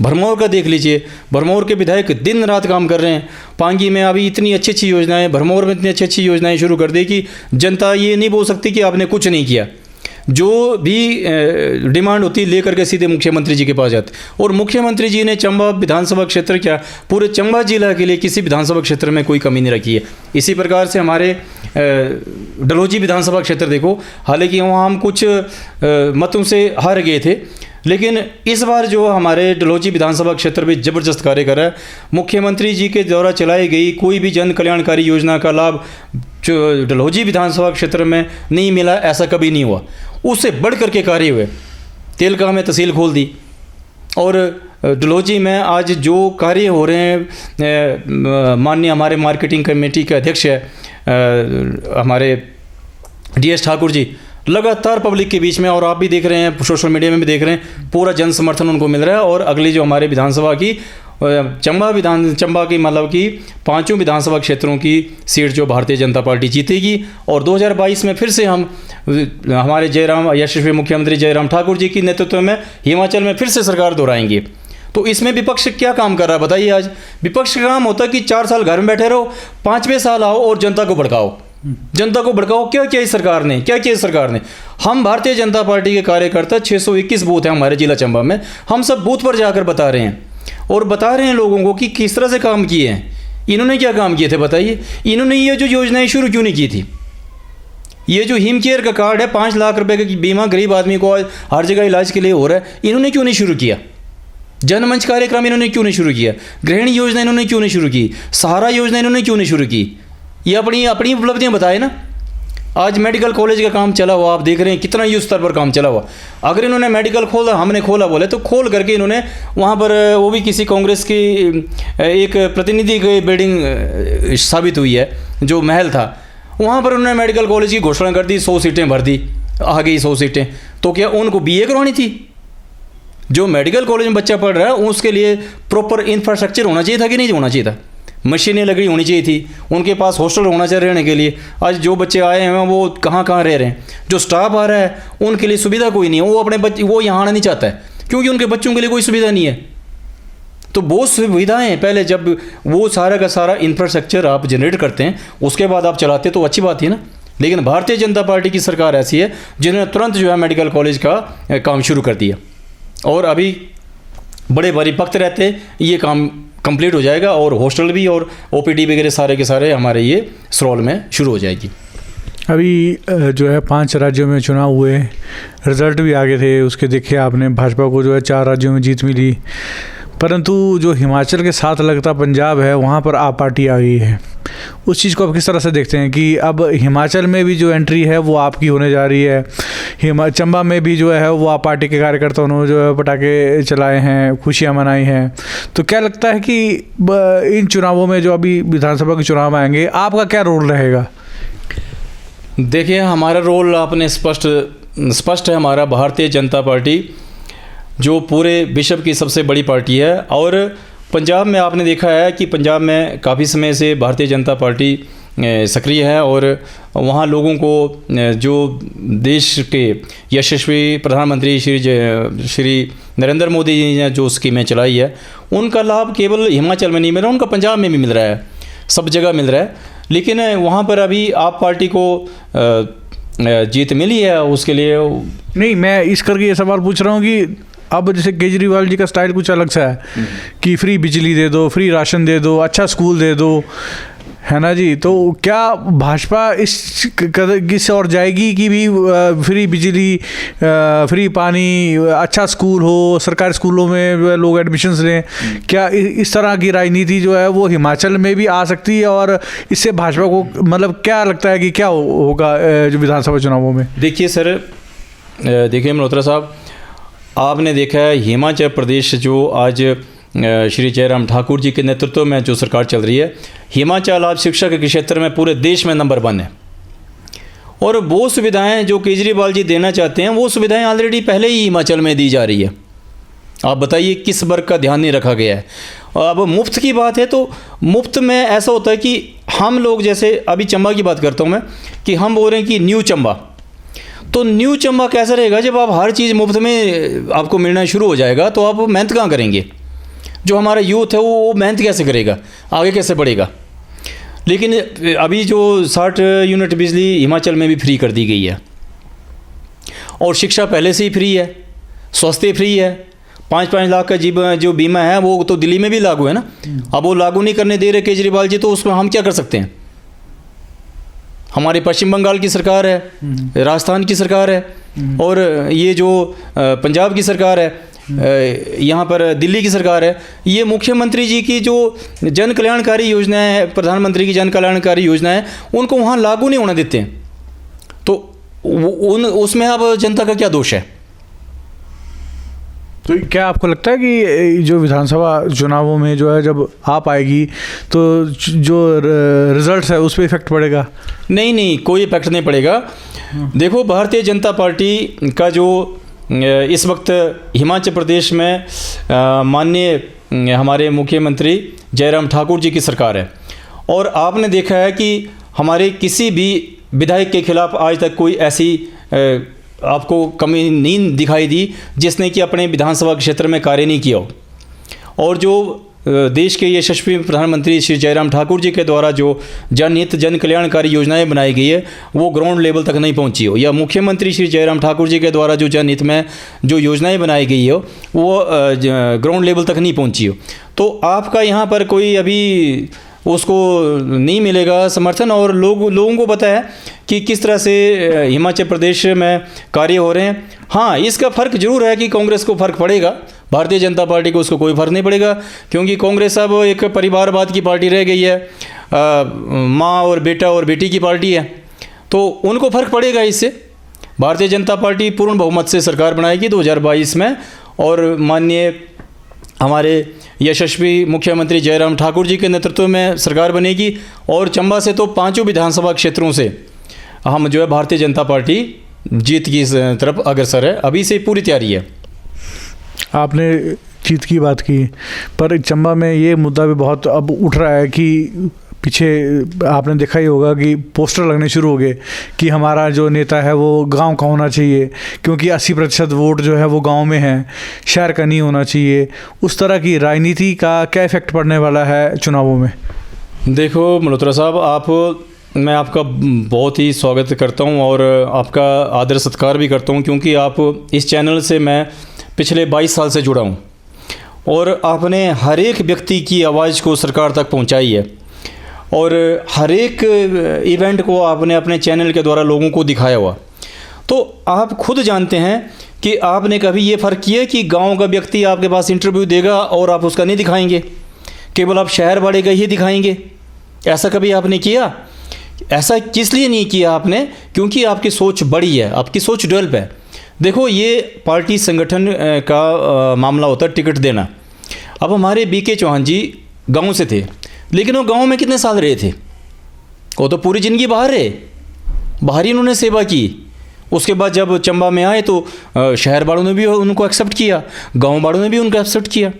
भरमौर का देख लीजिए, भरमौर के विधायक दिन रात काम कर रहे हैं। पांगी में अभी इतनी अच्छी अच्छी योजनाएं, भरमौर में इतनी अच्छी अच्छी योजनाएं शुरू कर दी कि जनता ये नहीं बोल सकती कि आपने कुछ नहीं किया। जो भी डिमांड होती है लेकर के सीधे मुख्यमंत्री जी के पास जाते, और मुख्यमंत्री जी ने चंबा विधानसभा क्षेत्र क्या पूरे चंबा जिला के लिए किसी विधानसभा क्षेत्र में कोई कमी नहीं रखी है। इसी प्रकार से हमारे डलहौजी विधानसभा क्षेत्र देखो, हालांकि वहाँ हम कुछ मतों से हार गए थे, लेकिन इस बार जो हमारे डलहौजी विधानसभा क्षेत्र भी ज़बरदस्त कार्य कर रहा है। मुख्यमंत्री जी के द्वारा चलाई गई कोई भी जन कल्याणकारी योजना का लाभ जो डलहौजी विधानसभा क्षेत्र में नहीं मिला, ऐसा कभी नहीं हुआ। उससे बढ़ करके कार्य हुए। तेलका में तहसील खोल दी, और डलहौजी में आज जो कार्य हो रहे हैं, माननीय हमारे मार्केटिंग कमेटी के अध्यक्ष है हमारे DS ठाकुर जी, लगातार पब्लिक के बीच में, और आप भी देख रहे हैं, सोशल मीडिया में भी देख रहे हैं, पूरा जन समर्थन उनको मिल रहा है। और अगली जो हमारे विधानसभा की चंबा की मतलब कि 5 विधानसभा क्षेत्रों की सीट जो भारतीय जनता पार्टी जीतेगी, और 2022 में फिर से हम हमारे यशस्वी मुख्यमंत्री जयराम ठाकुर जी की नेतृत्व में हिमाचल में फिर से सरकार दोहराएंगे। तो इसमें विपक्ष क्या काम कर रहा है बताइए? आज विपक्ष का काम होता है कि 4 साल घर में बैठे रहो, 5वें साल आओ और जनता को भड़काओ, जनता को भड़काओ। क्या किया इस सरकार ने, क्या किया इस सरकार ने? हम भारतीय जनता पार्टी के कार्यकर्ता 621 बूथ हैं हमारे जिला चंबा में, हम सब बूथ पर जाकर बता रहे हैं, और बता रहे हैं लोगों को कि किस तरह से काम किए हैं। इन्होंने क्या काम किए थे बताइए? इन्होंने ये जो योजनाएं शुरू क्यों नहीं की थी? ये जो हिम केयर का कार्ड है, 5 लाख रुपए का बीमा गरीब आदमी को हर जगह इलाज के लिए हो रहा है, इन्होंने क्यों नहीं शुरू किया? जनमंच कार्यक्रम इन्होंने क्यों नहीं शुरू किया? गृहिणी योजना इन्होंने क्यों नहीं शुरू की? सहारा योजना इन्होंने क्यों नहीं शुरू की? ये अपनी उपलब्धियां बताए ना। आज मेडिकल कॉलेज का काम चला हुआ, आप देख रहे हैं कितना युद्ध स्तर पर काम चला हुआ। अगर इन्होंने मेडिकल खोला, हमने खोला बोले तो खोल करके इन्होंने वहाँ पर, वो भी किसी कांग्रेस की एक प्रतिनिधि की बिल्डिंग साबित हुई है, जो महल था, वहाँ पर उन्होंने मेडिकल कॉलेज की घोषणा कर दी, 100 सीटें भर दी, आ गई 100 सीटें। तो क्या उनको BA करवानी थी? जो मेडिकल कॉलेज में बच्चा पढ़ रहा है उसके लिए प्रॉपर इंफ्रास्ट्रक्चर होना चाहिए था कि नहीं होना चाहिए था? मशीनें लगी होनी चाहिए थी, उनके पास हॉस्टल होना चाहिए रहने के लिए। आज जो बच्चे आए हैं वो कहाँ रह रहे हैं, जो स्टाफ आ रहा है उनके लिए सुविधा कोई नहीं है, वो अपने बच्चे वो यहाँ आना नहीं चाहता है क्योंकि उनके बच्चों के लिए कोई सुविधा नहीं है। तो बहुत सुविधाएं, पहले जब वो सारा का सारा इंफ्रास्ट्रक्चर आप जनरेट करते हैं उसके बाद आप चलाते तो अच्छी बात है ना। लेकिन भारतीय जनता पार्टी की सरकार ऐसी है जिन्होंने तुरंत जो है मेडिकल कॉलेज का काम शुरू कर दिया, और अभी बड़े परिपक्व रहते ये काम कंप्लीट हो जाएगा, और हॉस्टल भी और OPD वगैरह सारे के सारे हमारे ये सरोल में शुरू हो जाएगी। अभी जो है 5 राज्यों में चुनाव हुए, रिजल्ट भी आगे थे, उसके देखे आपने भाजपा को जो है 4 राज्यों में जीत मिली, परंतु जो हिमाचल के साथ लगता पंजाब है वहाँ पर आप पार्टी आ गई है। उस चीज़ को आप किस तरह से देखते हैं कि अब हिमाचल में भी जो एंट्री है वो आपकी होने जा रही है, चंबा में भी जो है वो आप पार्टी के कार्यकर्ताओं ने जो है पटाखे चलाए हैं, खुशियाँ मनाई हैं, तो क्या लगता है कि इन चुनावों में जो अभी विधानसभा के चुनाव आएंगे आपका क्या रोल रहेगा? देखिए, हमारा रोल आपने स्पष्ट है। हमारा भारतीय जनता पार्टी जो पूरे विश्व की सबसे बड़ी पार्टी है, और पंजाब में आपने देखा है कि पंजाब में काफ़ी समय से भारतीय जनता पार्टी सक्रिय है, और वहाँ लोगों को जो देश के यशस्वी प्रधानमंत्री श्री नरेंद्र मोदी जी ने जो स्कीमें चलाई है उनका लाभ केवल हिमाचल में नहीं मिल रहा, उनका पंजाब में भी मिल रहा है, सब जगह मिल रहा है। लेकिन वहाँ पर अभी आप पार्टी को जीत मिली है, उसके लिए नहीं, मैं इस करके ये सवाल पूछ रहा हूँ कि अब जैसे केजरीवाल जी का स्टाइल कुछ अलग सा है कि फ्री बिजली दे दो, फ्री राशन दे दो, अच्छा स्कूल दे दो, है ना जी। तो क्या भाजपा इस और जाएगी कि भी फ्री बिजली, फ्री पानी, अच्छा स्कूल हो, सरकारी स्कूलों में लोग एडमिशन्स लें? क्या इस तरह की राजनीति जो है वो हिमाचल में भी आ सकती है, और इससे भाजपा को मतलब क्या लगता है कि क्या होगा जो विधानसभा चुनावों में? देखिए सर, देखिए मल्होत्रा साहब, आपने देखा है हिमाचल प्रदेश जो आज श्री जयराम ठाकुर जी के नेतृत्व में जो सरकार चल रही है, हिमाचल आज शिक्षा के क्षेत्र में पूरे देश में नंबर 1 है। और वो सुविधाएं जो केजरीवाल जी देना चाहते हैं, वो सुविधाएं ऑलरेडी पहले ही हिमाचल में दी जा रही है। आप बताइए किस वर्ग का ध्यान नहीं रखा गया है। अब मुफ्त की बात है तो मुफ्त में ऐसा होता है कि हम लोग, जैसे अभी चंबा की बात करता हूँ मैं, कि हम बोल रहे हैं कि न्यू चंबा, तो न्यू चंबा कैसा रहेगा जब आप हर चीज़ मुफ्त में आपको मिलना शुरू हो जाएगा, तो आप मेहनत कहाँ करेंगे? जो हमारा यूथ है वो मेहनत कैसे करेगा, आगे कैसे बढ़ेगा? लेकिन अभी जो 60 यूनिट बिजली हिमाचल में भी फ्री कर दी गई है, और शिक्षा पहले से ही फ्री है, स्वास्थ्य फ्री है, 5-5 लाख का जो बीमा है वो तो दिल्ली में भी लागू है ना। अब वो लागू नहीं करने दे रहे केजरीवाल जी, तो उसमें हम क्या कर सकते हैं? हमारे पश्चिम बंगाल की सरकार है, राजस्थान की सरकार है, और ये जो पंजाब की सरकार है, यहाँ पर दिल्ली की सरकार है। ये मुख्यमंत्री जी की जो जन कल्याणकारी योजनाएं हैं, प्रधानमंत्री की जन कल्याणकारी योजनाएं, उनको वहाँ लागू नहीं होने देते हैं। तो उसमें अब जनता का क्या दोष है? तो क्या आपको लगता है कि जो विधानसभा चुनावों में जो है जब आप आएगी तो जो रिजल्ट है उस पर इफेक्ट पड़ेगा? नहीं, कोई इफेक्ट नहीं पड़ेगा। देखो, भारतीय जनता पार्टी का जो इस वक्त हिमाचल प्रदेश में माननीय हमारे मुख्यमंत्री जयराम ठाकुर जी की सरकार है, और आपने देखा है कि हमारे किसी भी विधायक के खिलाफ आज तक कोई ऐसी आपको कमी नहीं दिखाई दी जिसने कि अपने विधानसभा क्षेत्र में कार्य नहीं किया हो। और जो देश के यशस्वी प्रधानमंत्री श्री जयराम ठाकुर जी के द्वारा जो जनहित जन कल्याणकारी योजनाएं बनाई गई है वो ग्राउंड लेवल तक नहीं पहुंची हो, या मुख्यमंत्री श्री जयराम ठाकुर जी के द्वारा जो जनहित में जो योजनाएं बनाई गई हो वो ग्राउंड लेवल तक नहीं पहुंची हो, तो आपका यहाँ पर कोई अभी उसको नहीं मिलेगा समर्थन। और लोगों को पता है कि किस तरह से हिमाचल प्रदेश में कार्य हो रहे हैं। हाँ, इसका फ़र्क जरूर है कि कांग्रेस को फ़र्क पड़ेगा, भारतीय जनता पार्टी को उसको कोई फ़र्क नहीं पड़ेगा, क्योंकि कांग्रेस अब एक परिवारवाद की पार्टी रह गई है, माँ और बेटा और बेटी की पार्टी है, तो उनको फ़र्क पड़ेगा इससे। भारतीय जनता पार्टी पूर्ण बहुमत से सरकार बनाएगी 2022 में, और माननीय हमारे यशस्वी मुख्यमंत्री जयराम ठाकुर जी के नेतृत्व में सरकार बनेगी, और चंबा से तो 5 विधानसभा क्षेत्रों से हम जो है भारतीय जनता पार्टी जीत की तरफ अग्रसर है। अभी से पूरी तैयारी है। आपने जीत की बात की, पर चंबा में ये मुद्दा भी बहुत अब उठ रहा है कि पीछे आपने देखा ही होगा कि पोस्टर लगने शुरू हो गए कि हमारा जो नेता है वो गांव का होना चाहिए, क्योंकि 80% वोट जो है वो गांव में है, शहर का नहीं होना चाहिए। उस तरह की राजनीति का क्या इफेक्ट पड़ने वाला है चुनावों में? देखो मल्होत्रा साहब, मैं आपका बहुत ही स्वागत करता हूं और आपका आदर सत्कार भी करता हूं, क्योंकि आप इस चैनल से मैं पिछले 22 साल से जुड़ा हूं, और आपने हर एक व्यक्ति की आवाज़ को सरकार तक पहुंचाई है, और हर एक इवेंट को आपने अपने चैनल के द्वारा लोगों को दिखाया हुआ। तो आप खुद जानते हैं कि आपने कभी ये फ़र्क किया कि गांव का व्यक्ति आपके पास इंटरव्यू देगा और आप उसका नहीं दिखाएंगे, केवल आप शहर वाले का ही दिखाएंगे? ऐसा कभी आपने किया? ऐसा किस लिए नहीं किया आपने? क्योंकि आपकी सोच बड़ी है, आपकी सोच डेवलप है। देखो, ये पार्टी संगठन का मामला होता है, टिकट देना। अब हमारे बीके चौहान जी गाँव से थे, लेकिन वो गांव में कितने साल रहे थे? वो तो पूरी ज़िंदगी बाहर रहे, बाहर ही उन्होंने सेवा की। उसके बाद जब चंबा में आए तो शहर वालों ने भी उनको एक्सेप्ट किया, गांव वालों ने भी उनको एक्सेप्ट किया,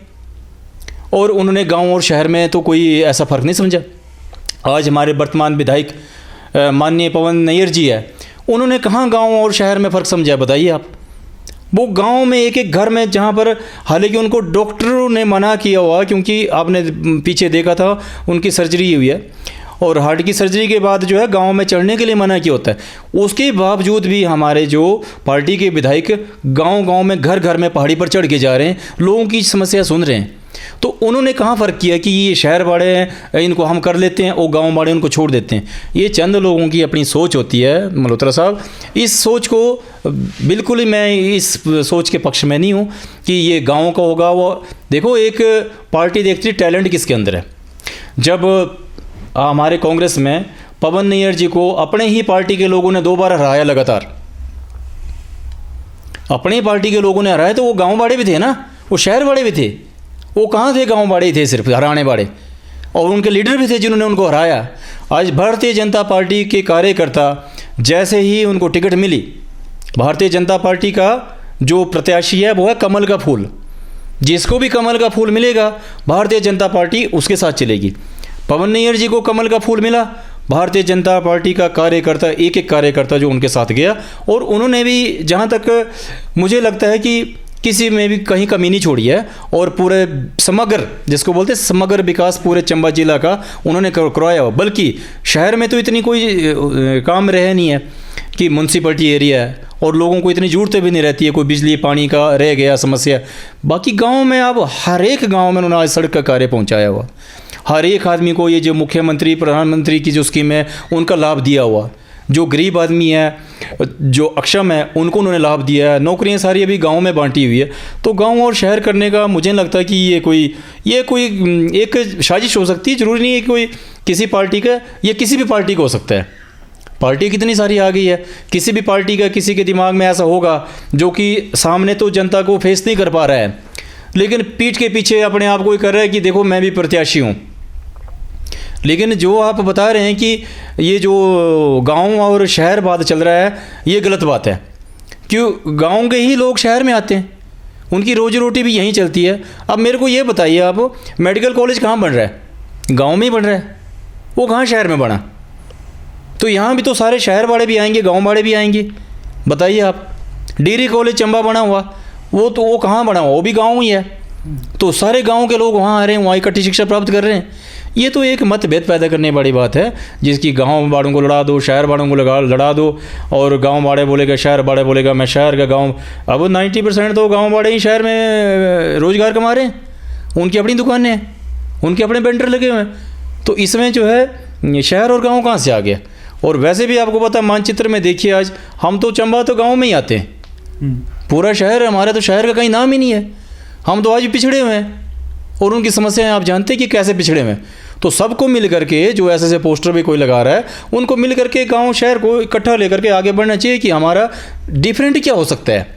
और उन्होंने गांव और शहर में तो कोई ऐसा फ़र्क नहीं समझा। आज हमारे वर्तमान विधायक माननीय पवन नैयर जी है, उन्होंने कहाँ गाँव और शहर में फ़र्क समझा, बताइए आप? वो गांव में एक एक घर में, जहाँ पर हालांकि उनको डॉक्टरों ने मना किया हुआ, क्योंकि आपने पीछे देखा था उनकी सर्जरी हुई है, और हार्ट की सर्जरी के बाद जो है गांव में चढ़ने के लिए मना किया होता है। उसके बावजूद भी हमारे जो पार्टी के विधायक गांव-गांव में, घर घर में पहाड़ी पर चढ़ के जा रहे हैं, लोगों की समस्या सुन रहे हैं। तो उन्होंने कहाँ फ़र्क किया कि ये शहर वाले हैं इनको हम कर लेते हैं और गांव वाले उनको छोड़ देते हैं? ये चंद लोगों की अपनी सोच होती है मल्होत्रा साहब। इस सोच को बिल्कुल ही, मैं इस सोच के पक्ष में नहीं हूँ कि ये गांव का होगा। वो देखो, एक पार्टी देखती है टैलेंट किसके अंदर है। जब हमारे कांग्रेस में पवन नैयर जी को अपने ही पार्टी के लोगों ने 2 बार हराया लगातार, अपनी पार्टी के लोगों ने हराया तो वो गांव बाड़े भी थे ना, वो शहर बाड़े भी थे। वो कहाँ थे? गांव बाड़े ही थे सिर्फ, हराने बाड़े। और उनके लीडर भी थे जिन्होंने उनको हराया। आज भारतीय जनता पार्टी के कार्यकर्ता जैसे ही उनको टिकट मिली, भारतीय जनता पार्टी का जो प्रत्याशी है वो है कमल का फूल। जिसको भी कमल का फूल मिलेगा भारतीय जनता पार्टी उसके साथ चलेगी। पवन नैयर जी को कमल का फूल मिला, भारतीय जनता पार्टी का कार्यकर्ता, एक एक कार्यकर्ता जो उनके साथ गया, और उन्होंने भी जहाँ तक मुझे लगता है कि किसी में भी कहीं कमी नहीं छोड़ी है, और पूरे समग्र, जिसको बोलते हैं समग्र विकास पूरे चंबा जिला का उन्होंने करवाया हो। बल्कि शहर में तो इतनी कोई काम रहे नहीं है कि म्यूनसिपलिटी एरिया है और लोगों को इतनी ज़रूरतें भी नहीं रहती है, कोई बिजली पानी का रह गया समस्या। बाकी गांव में अब हर एक गांव में उन्होंने आज सड़क का कार्य पहुंचाया हुआ। हर एक आदमी को ये जो मुख्यमंत्री प्रधानमंत्री की जो स्कीम है उनका लाभ दिया हुआ। जो गरीब आदमी है, जो अक्षम है, उनको उन्होंने लाभ दिया है। नौकरियां सारी अभी गांव में बांटी हुई है। तो गांव और शहर करने का मुझे नहीं लगता कि ये कोई एक साजिश हो सकती है। ज़रूरी नहीं है कि कोई किसी पार्टी का, ये किसी भी पार्टी का हो सकता है। पार्टी कितनी सारी आ गई है, किसी भी पार्टी का किसी के दिमाग में ऐसा होगा जो कि सामने तो जनता को फेस नहीं कर पा रहा है, लेकिन पीठ के पीछे अपने आप को ही कर रहा है कि देखो मैं भी प्रत्याशी हूँ। लेकिन जो आप बता रहे हैं कि ये जो गांव और शहर बात चल रहा है, ये गलत बात है। क्यों? गांव के ही लोग शहर में आते हैं, उनकी रोजी रोटी भी यहीं चलती है। अब मेरे को ये बताइए आप, मेडिकल कॉलेज कहाँ बन रहा है? गांव में ही बन रहा है, वो कहाँ शहर में बना? तो यहाँ भी तो सारे शहर वाले भी आएंगे, गांव वाले भी आएंगे। बताइए आप, डिग्री कॉलेज चंबा बना हुआ, वो कहाँ बना हुआ? वो भी गाँव ही है। तो सारे गाँव के लोग वहाँ आ रहे हैं, वहाँ इकट्ठी शिक्षा प्राप्त कर रहे हैं। ये तो एक मतभेद पैदा करने वाली बात है, जिसकी गांव वालों को लड़ा दो, शहर वालों को लड़ा दो, और गांव वाले बोलेगा, शहर वाले बोलेगा मैं शहर का गांव। अब 90% तो गांव वाले ही शहर में रोज़गार कमा रहे हैं, उनकी अपनी दुकानें हैं, उनके अपने वेंडर लगे हुए हैं। तो इसमें जो है शहर और गाँव कहाँ से आ गया? और वैसे भी आपको पता है, मानचित्र में देखिए, आज हम तो चंबा तो गाँव में ही आते हैं, पूरा शहर हमारा तो शहर का कहीं नाम ही नहीं है। हम तो आज भी पिछड़े हुए हैं, और उनकी समस्याएं आप जानते हैं कि कैसे पिछड़े हुए हैं। तो सबको मिल करके, जो ऐसे पोस्टर भी कोई लगा रहा है, उनको मिल करके गांव शहर को इकट्ठा लेकर के आगे बढ़ना चाहिए कि हमारा डिफरेंट क्या हो सकता है,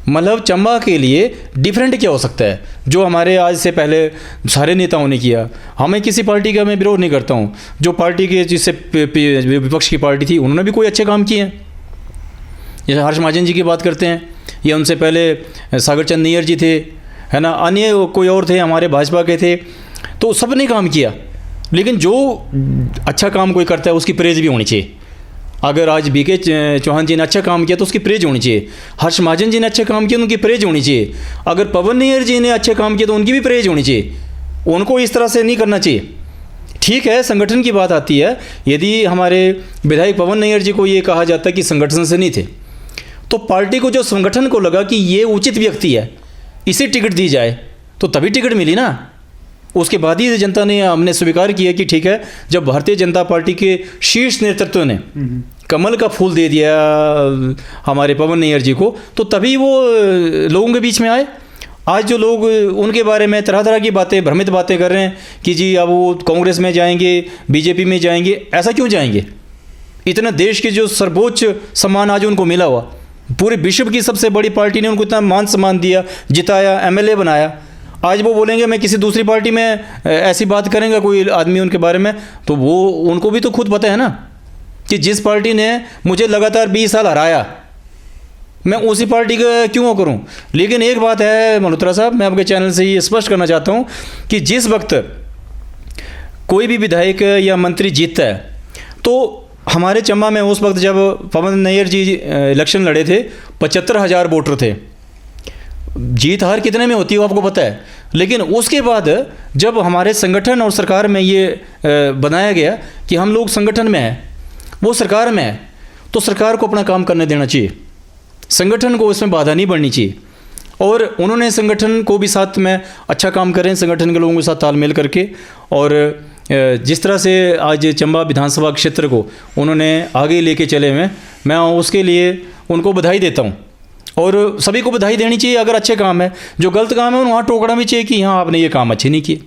मतलब चंबा के लिए डिफरेंट क्या हो सकता है, जो हमारे आज से पहले सारे नेताओं ने किया। हमें किसी पार्टी का मैं विरोध नहीं करता हूँ, जो पार्टी के जिससे विपक्ष की पार्टी थी उन्होंने भी कोई अच्छे काम किए हैं। जैसे हर्ष महाजन जी की बात करते हैं, या उनसे पहले सागर चंद नैयर जी थे, है ना, अन्य कोई और थे हमारे भाजपा के थे। तो सब ने काम किया, लेकिन जो अच्छा काम कोई करता है उसकी प्रेज भी होनी चाहिए। अगर आज बीके चौहान जी ने अच्छा काम किया तो उसकी प्रेज होनी चाहिए। हर्ष महाजन जी ने अच्छा काम किया तो उनकी प्रेज होनी चाहिए। अगर पवन नैयर जी ने अच्छे काम किया तो उनकी भी प्रेज होनी चाहिए। उनको इस तरह से नहीं करना चाहिए। ठीक है, संगठन की बात आती है, यदि हमारे विधायक पवन नैयर जी को ये कहा जाता है कि संगठन से नहीं थे, तो पार्टी को, जो संगठन को लगा कि ये उचित व्यक्ति है, इसे टिकट दी जाए, तो तभी टिकट मिली ना। उसके बाद ही जनता ने, हमने स्वीकार किया कि ठीक है, जब भारतीय जनता पार्टी के शीर्ष नेतृत्व ने कमल का फूल दे दिया हमारे पवन नैयर जी को, तो तभी वो लोगों के बीच में आए। आज जो लोग उनके बारे में तरह तरह की बातें, भ्रमित बातें कर रहे हैं कि जी अब वो कांग्रेस में जाएंगे, बीजेपी में जाएंगे, ऐसा क्यों जाएंगे? इतना देश के जो सर्वोच्च सम्मान आज उनको मिला हुआ, पूरे विश्व की सबसे बड़ी पार्टी ने उनको इतना मान सम्मान दिया, जिताया, एमएलए बनाया। आज वो बोलेंगे मैं किसी दूसरी पार्टी में ऐसी बात करेंगे कोई आदमी उनके बारे में, तो वो उनको भी तो खुद पता है ना कि जिस पार्टी ने मुझे लगातार 20 साल हराया, मैं उसी पार्टी का क्यों करूं। लेकिन एक बात है मल्होत्रा साहब, मैं आपके चैनल से ये स्पष्ट करना चाहता हूं कि जिस वक्त कोई भी विधायक या मंत्री जीतता है, तो हमारे चंबा में उस वक्त जब पवन नैयर जी इलेक्शन लड़े थे, 75,000 वोटर थे। जीत हार कितने में होती है वो आपको पता है। लेकिन उसके बाद जब हमारे संगठन और सरकार में ये बनाया गया कि हम लोग संगठन में हैं, वो सरकार में है, तो सरकार को अपना काम करने देना चाहिए, संगठन को इसमें बाधा नहीं बढ़नी चाहिए। और उन्होंने संगठन को भी साथ में अच्छा काम करें, संगठन के लोगों के साथ तालमेल करके, और जिस तरह से आज चंबा विधानसभा क्षेत्र को उन्होंने आगे लेके चले हुए, मैं उसके लिए उनको बधाई देता हूँ। और सभी को बधाई देनी चाहिए अगर अच्छे काम है। जो गलत काम है वहाँ टोकना भी चाहिए कि हाँ आपने ये काम अच्छे नहीं किए।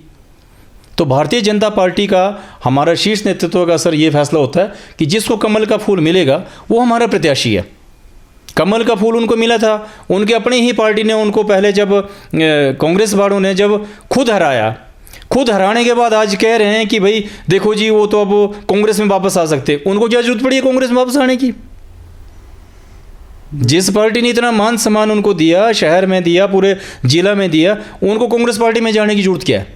तो भारतीय जनता पार्टी का, हमारा शीर्ष नेतृत्व का सर ये फैसला होता है कि जिसको कमल का फूल मिलेगा वो हमारा प्रत्याशी है। कमल का फूल उनको मिला था, उनके अपनी ही पार्टी ने उनको पहले जब कांग्रेस वालों ने जब खुद हराया, खुद हराने के बाद आज कह रहे हैं कि भाई देखो जी वो तो अब कांग्रेस में वापस आ सकते। उनको क्या जरूरत पड़ी है कांग्रेस में वापस आने की? जिस पार्टी ने इतना मान सम्मान उनको दिया, शहर में दिया, पूरे जिला में दिया, उनको कांग्रेस पार्टी में जाने की जरूरत क्या है?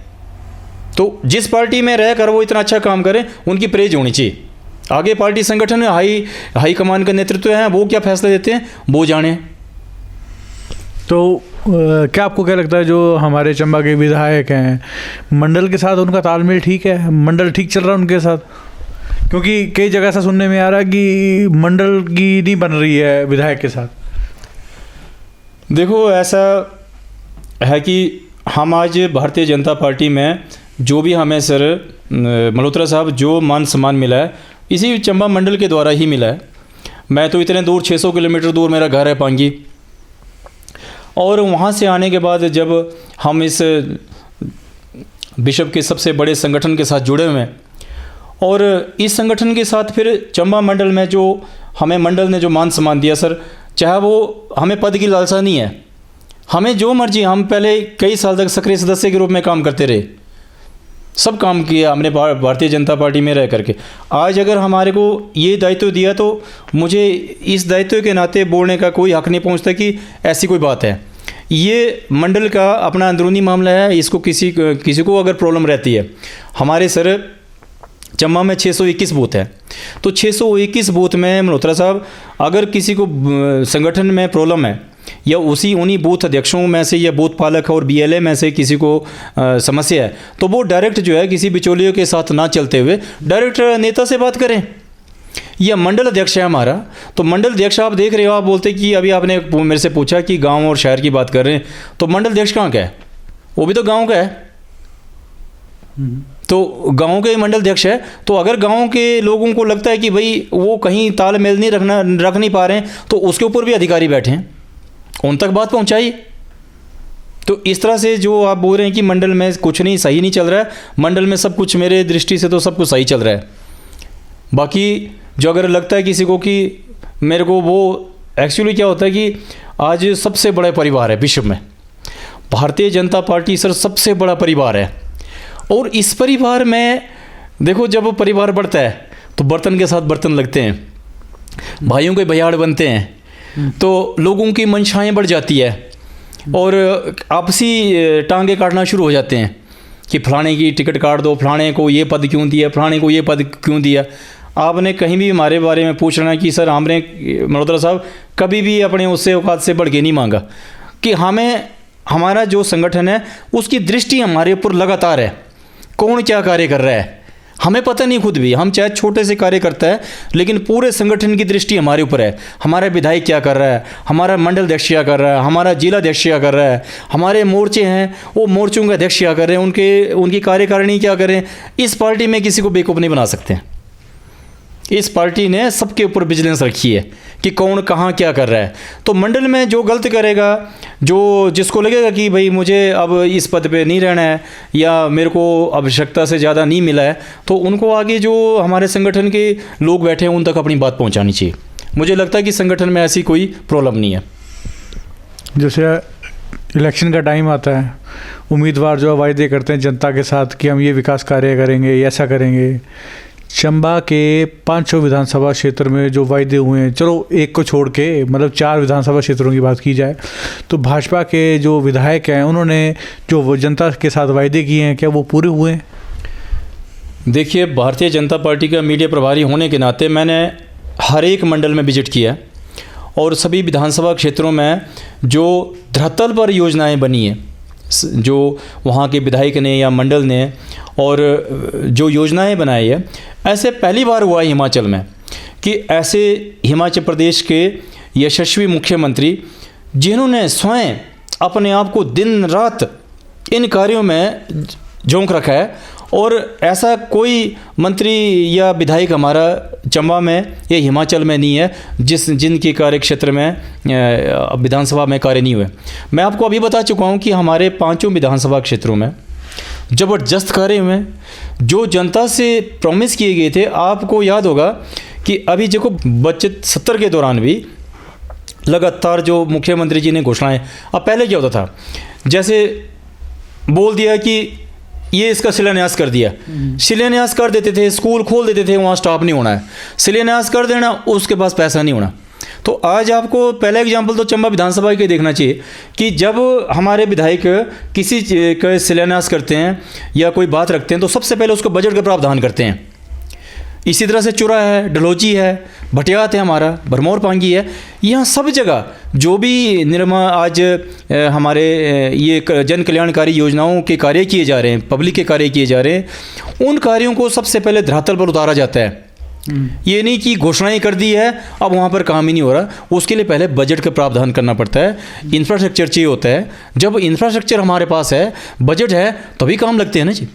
तो जिस पार्टी में रहकर वो इतना अच्छा काम करें, उनकी प्रेज होनी चाहिए। आगे पार्टी संगठन में हाई कमान का नेतृत्व है, वो क्या फैसला देते हैं वो जाने। तो क्या आपको क्या लगता है जो हमारे चंबा के विधायक हैं, मंडल के साथ उनका तालमेल ठीक है? मंडल ठीक चल रहा है उनके साथ? क्योंकि कई जगह ऐसा सुनने में आ रहा है कि मंडल की नहीं बन रही है विधायक के साथ। देखो ऐसा है कि हम आज भारतीय जनता पार्टी में जो भी हमें सर मल्होत्रा साहब जो मान सम्मान मिला है, इसी चंबा मंडल के द्वारा ही मिला है। मैं तो इतने दूर 600 किलोमीटर दूर मेरा घर है पांगी, और वहाँ से आने के बाद जब हम इस बिशप के सबसे बड़े संगठन के साथ जुड़े हुए हैं, और इस संगठन के साथ फिर चंबा मंडल में जो हमें मंडल ने जो मान सम्मान दिया सर, चाहे वो हमें पद की लालसा नहीं है, हमें जो मर्जी, हम पहले कई साल तक सक्रिय सदस्य के रूप में काम करते रहे, सब काम किया हमने भारतीय जनता पार्टी में रह करके। आज अगर हमारे को ये दायित्व दिया तो मुझे इस दायित्व के नाते बोलने का कोई हक नहीं पहुंचता कि ऐसी कोई बात है। ये मंडल का अपना अंदरूनी मामला है, इसको किसी को अगर प्रॉब्लम रहती है, हमारे सर चंबा में 621 बूथ है, तो 621 बूथ में मल्होत्रा साहब अगर किसी को संगठन में प्रॉब्लम है, या उन्हीं बूथ अध्यक्षों में से या बूथ पालक और बीएलए में से किसी को समस्या है, तो वो डायरेक्ट जो है किसी बिचौलियों के साथ ना चलते हुए डायरेक्ट नेता से बात करें। या मंडल अध्यक्ष है हमारा, तो मंडल अध्यक्ष आप देख रहे हो, आप बोलते कि अभी आपने मेरे से पूछा कि गांव और शहर की बात कर रहे हैं, तो मंडल अध्यक्ष कहाँ का है? वो भी तो गांव का है, तो गांव के मंडल अध्यक्ष है। तो अगर गांव के लोगों को लगता है कि भाई वो कहीं तालमेल नहीं रख नहीं पा रहे हैं, तो उसके ऊपर भी अधिकारी बैठे हैं, उन तक बात पहुंचाइए। तो इस तरह से जो आप बोल रहे हैं कि मंडल में कुछ नहीं सही नहीं चल रहा है, मंडल में सब कुछ मेरे दृष्टि से तो सब कुछ सही चल रहा है। बाकी जो अगर लगता है किसी को कि मेरे को, वो एक्चुअली क्या होता है कि आज सबसे बड़ा परिवार है विश्व में, भारतीय जनता पार्टी सर सबसे बड़ा परिवार है। और इस परिवार में देखो, जब परिवार बढ़ता है तो बर्तन के साथ बर्तन लगते हैं, भाइयों के भैयाड़ बनते हैं, तो लोगों की मंशाएं बढ़ जाती है और आपसी टांगे काटना शुरू हो जाते हैं कि फलाने की टिकट काट दो, फलाने को ये पद क्यों दिया, फलाने को ये पद क्यों दिया। आपने कहीं भी हमारे बारे में पूछना कि सर हमने मल्होत्रा साहब कभी भी अपने उससे औकात से बढ़ के नहीं मांगा, कि हमें हमारा जो संगठन है उसकी दृष्टि हमारे ऊपर लगातार है, कौन क्या कार्य कर रहा है हमें पता नहीं खुद भी, हम चाहे छोटे से कार्य करता है लेकिन पूरे संगठन की दृष्टि हमारे ऊपर है। हमारा विधायक क्या कर रहा है, हमारा मंडल अध्यक्ष क्या कर रहा है, हमारा जिला अध्यक्ष क्या कर रहा है, हमारे मोर्चे हैं वो मोर्चों के अध्यक्ष क्या कर रहे हैं, उनकी कार्यकारिणी क्या कर रहे हैं। इस पार्टी में किसी को बेवकूफ़ नहीं बना सकते। इस पार्टी ने सबके ऊपर विजिलेंस रखी है कि कौन कहाँ क्या कर रहा है। तो मंडल में जो गलत करेगा, जो जिसको लगेगा कि भाई मुझे अब इस पद पे नहीं रहना है या मेरे को आवश्यकता से ज़्यादा नहीं मिला है, तो उनको आगे जो हमारे संगठन के लोग बैठे हैं उन तक अपनी बात पहुंचानी चाहिए। मुझे लगता है कि संगठन में ऐसी कोई प्रॉब्लम नहीं है। जैसे इलेक्शन का टाइम आता है, उम्मीदवार जो वायदे करते हैं जनता के साथ कि हम ये विकास कार्य करेंगे, ऐसा करेंगे। चंबा के 500 विधानसभा क्षेत्र में जो वायदे हुए हैं, चलो एक को छोड़ के मतलब 4 विधानसभा क्षेत्रों की बात की जाए, तो भाजपा के जो विधायक हैं उन्होंने जो जनता के साथ वायदे किए हैं, क्या वो पूरे हुए हैं? देखिए, भारतीय जनता पार्टी का मीडिया प्रभारी होने के नाते मैंने हर एक मंडल में विजिट किया और सभी विधानसभा क्षेत्रों में जो धरातल पर योजनाएँ बनी हैं, जो वहाँ के विधायक ने या मंडल ने और जो योजनाएं बनाई है, ऐसे पहली बार हुआ हिमाचल में कि ऐसे हिमाचल प्रदेश के यशस्वी मुख्यमंत्री जिन्होंने स्वयं अपने आप को दिन रात इन कार्यों में झोंक रखा है, और ऐसा कोई मंत्री या विधायक हमारा चंबा में या हिमाचल में नहीं है जिनके कार्य क्षेत्र में विधानसभा में कार्य नहीं हुए। मैं आपको अभी बता चुका हूं कि हमारे 5 विधानसभा क्षेत्रों में ज़बरदस्त कार्य हुए, जो जनता से प्रॉमिस किए गए थे। आपको याद होगा कि अभी देखो बजट 70 के दौरान भी लगातार जो मुख्यमंत्री जी ने घोषणाएं, अब पहले क्या होता था, जैसे बोल दिया कि ये इसका शिलान्यास कर दिया, शिलान्यास कर देते थे, स्कूल खोल देते थे, वहाँ स्टाफ नहीं होना है, शिलान्यास कर देना, उसके पास पैसा नहीं होना। तो आज आपको पहला एग्जाम्पल तो चंबा विधानसभा के देखना चाहिए कि जब हमारे विधायक किसी का शिलान्यास करते हैं या कोई बात रखते हैं तो सबसे पहले उसको बजट का प्रावधान करते हैं। इसी तरह से चुरा है, डलहौजी है, भटियात है, हमारा भरमौर पांगी है, यहाँ सब जगह जो भी निर्मा आज हमारे ये जन कल्याणकारी योजनाओं के कार्य किए जा रहे हैं, पब्लिक के कार्य किए जा रहे हैं, उन कार्यों को सबसे पहले धरातल पर उतारा जाता है। ये नहीं कि घोषणाएं कर दी है अब वहाँ पर काम ही नहीं हो रहा, उसके लिए पहले बजट का प्रावधान करना पड़ता है, इंफ्रास्ट्रक्चर चाहिए होता है। जब इंफ्रास्ट्रक्चर हमारे पास है, बजट है, तभी काम लगते हैं ना जी।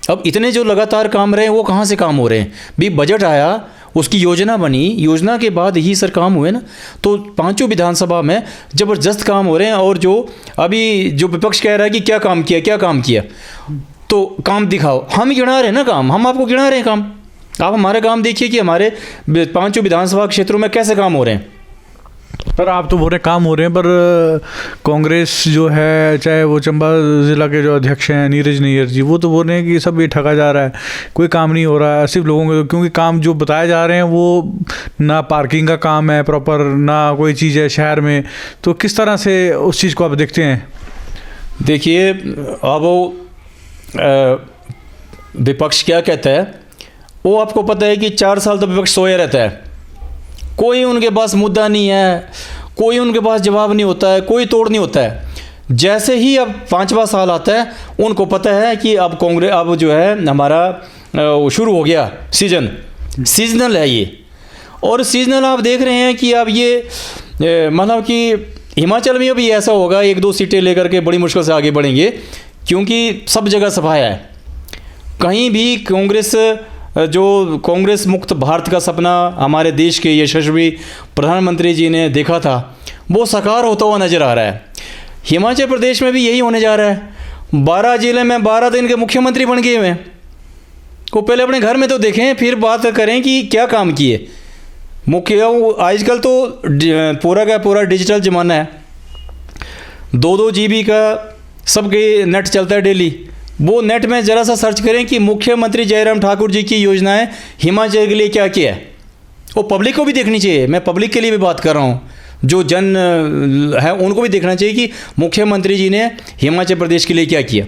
अब इतने जो लगातार काम रहे हैं वो कहाँ से काम हो रहे हैं भी, बजट आया, उसकी योजना बनी, योजना के बाद ही सर काम हुए ना। तो पांचों विधानसभा में ज़बरदस्त काम हो रहे हैं। और जो अभी जो विपक्ष कह रहा है कि क्या काम किया, क्या काम किया, तो काम दिखाओ, हम गिना रहे हैं ना काम, हम आपको गिना रहे हैं काम। आप हमारे काम देखिए कि हमारे पांचों विधानसभा क्षेत्रों में कैसे काम हो रहे हैं। पर आप तो बोल रहे काम हो रहे हैं, पर कांग्रेस जो है, चाहे वो चंबा ज़िला के जो अध्यक्ष हैं नीरज नैयर जी, वो तो बोल रहे हैं कि सब ये ठगा जा रहा है, कोई काम नहीं हो रहा है सिर्फ लोगों को, क्योंकि काम जो बताए जा रहे हैं वो ना पार्किंग का काम है प्रॉपर, ना कोई चीज़ है शहर में। तो किस तरह से उस चीज़ को आप देखते हैं? देखिए, अब विपक्ष क्या कहता है, वो आपको पता है कि 4 साल तो विपक्ष सोया रहता है, कोई उनके पास मुद्दा नहीं है, कोई उनके पास जवाब नहीं होता है, कोई तोड़ नहीं होता है। जैसे ही अब 5वां साल आता है, उनको पता है कि अब कांग्रेस, अब जो है हमारा शुरू हो गया सीजनल है ये। और सीजनल आप देख रहे हैं कि अब ये मतलब कि हिमाचल में भी ऐसा होगा, 1-2 सीटें लेकर के बड़ी मुश्किल से आगे बढ़ेंगे, क्योंकि सब जगह सफाया है। कहीं भी कांग्रेस मुक्त भारत का सपना हमारे देश के यशस्वी प्रधानमंत्री जी ने देखा था, वो साकार होता हुआ नज़र आ रहा है। हिमाचल प्रदेश में भी यही होने जा रहा है। 12 जिले में 12 दिन के मुख्यमंत्री बन गए हुए हैं। वो पहले अपने घर में तो देखें, फिर बात करें कि क्या काम किए। आजकल तो पूरा का पूरा डिजिटल ज़माना है, 2-2 GB का सबके नेट चलता है डेली। वो नेट में ज़रा सा सर्च करें कि मुख्यमंत्री जयराम ठाकुर जी की योजनाएं हिमाचल के लिए क्या किया है। वो पब्लिक को भी देखनी चाहिए, मैं पब्लिक के लिए भी बात कर रहा हूँ, जो जन है उनको भी देखना चाहिए कि मुख्यमंत्री जी ने हिमाचल प्रदेश के लिए क्या किया।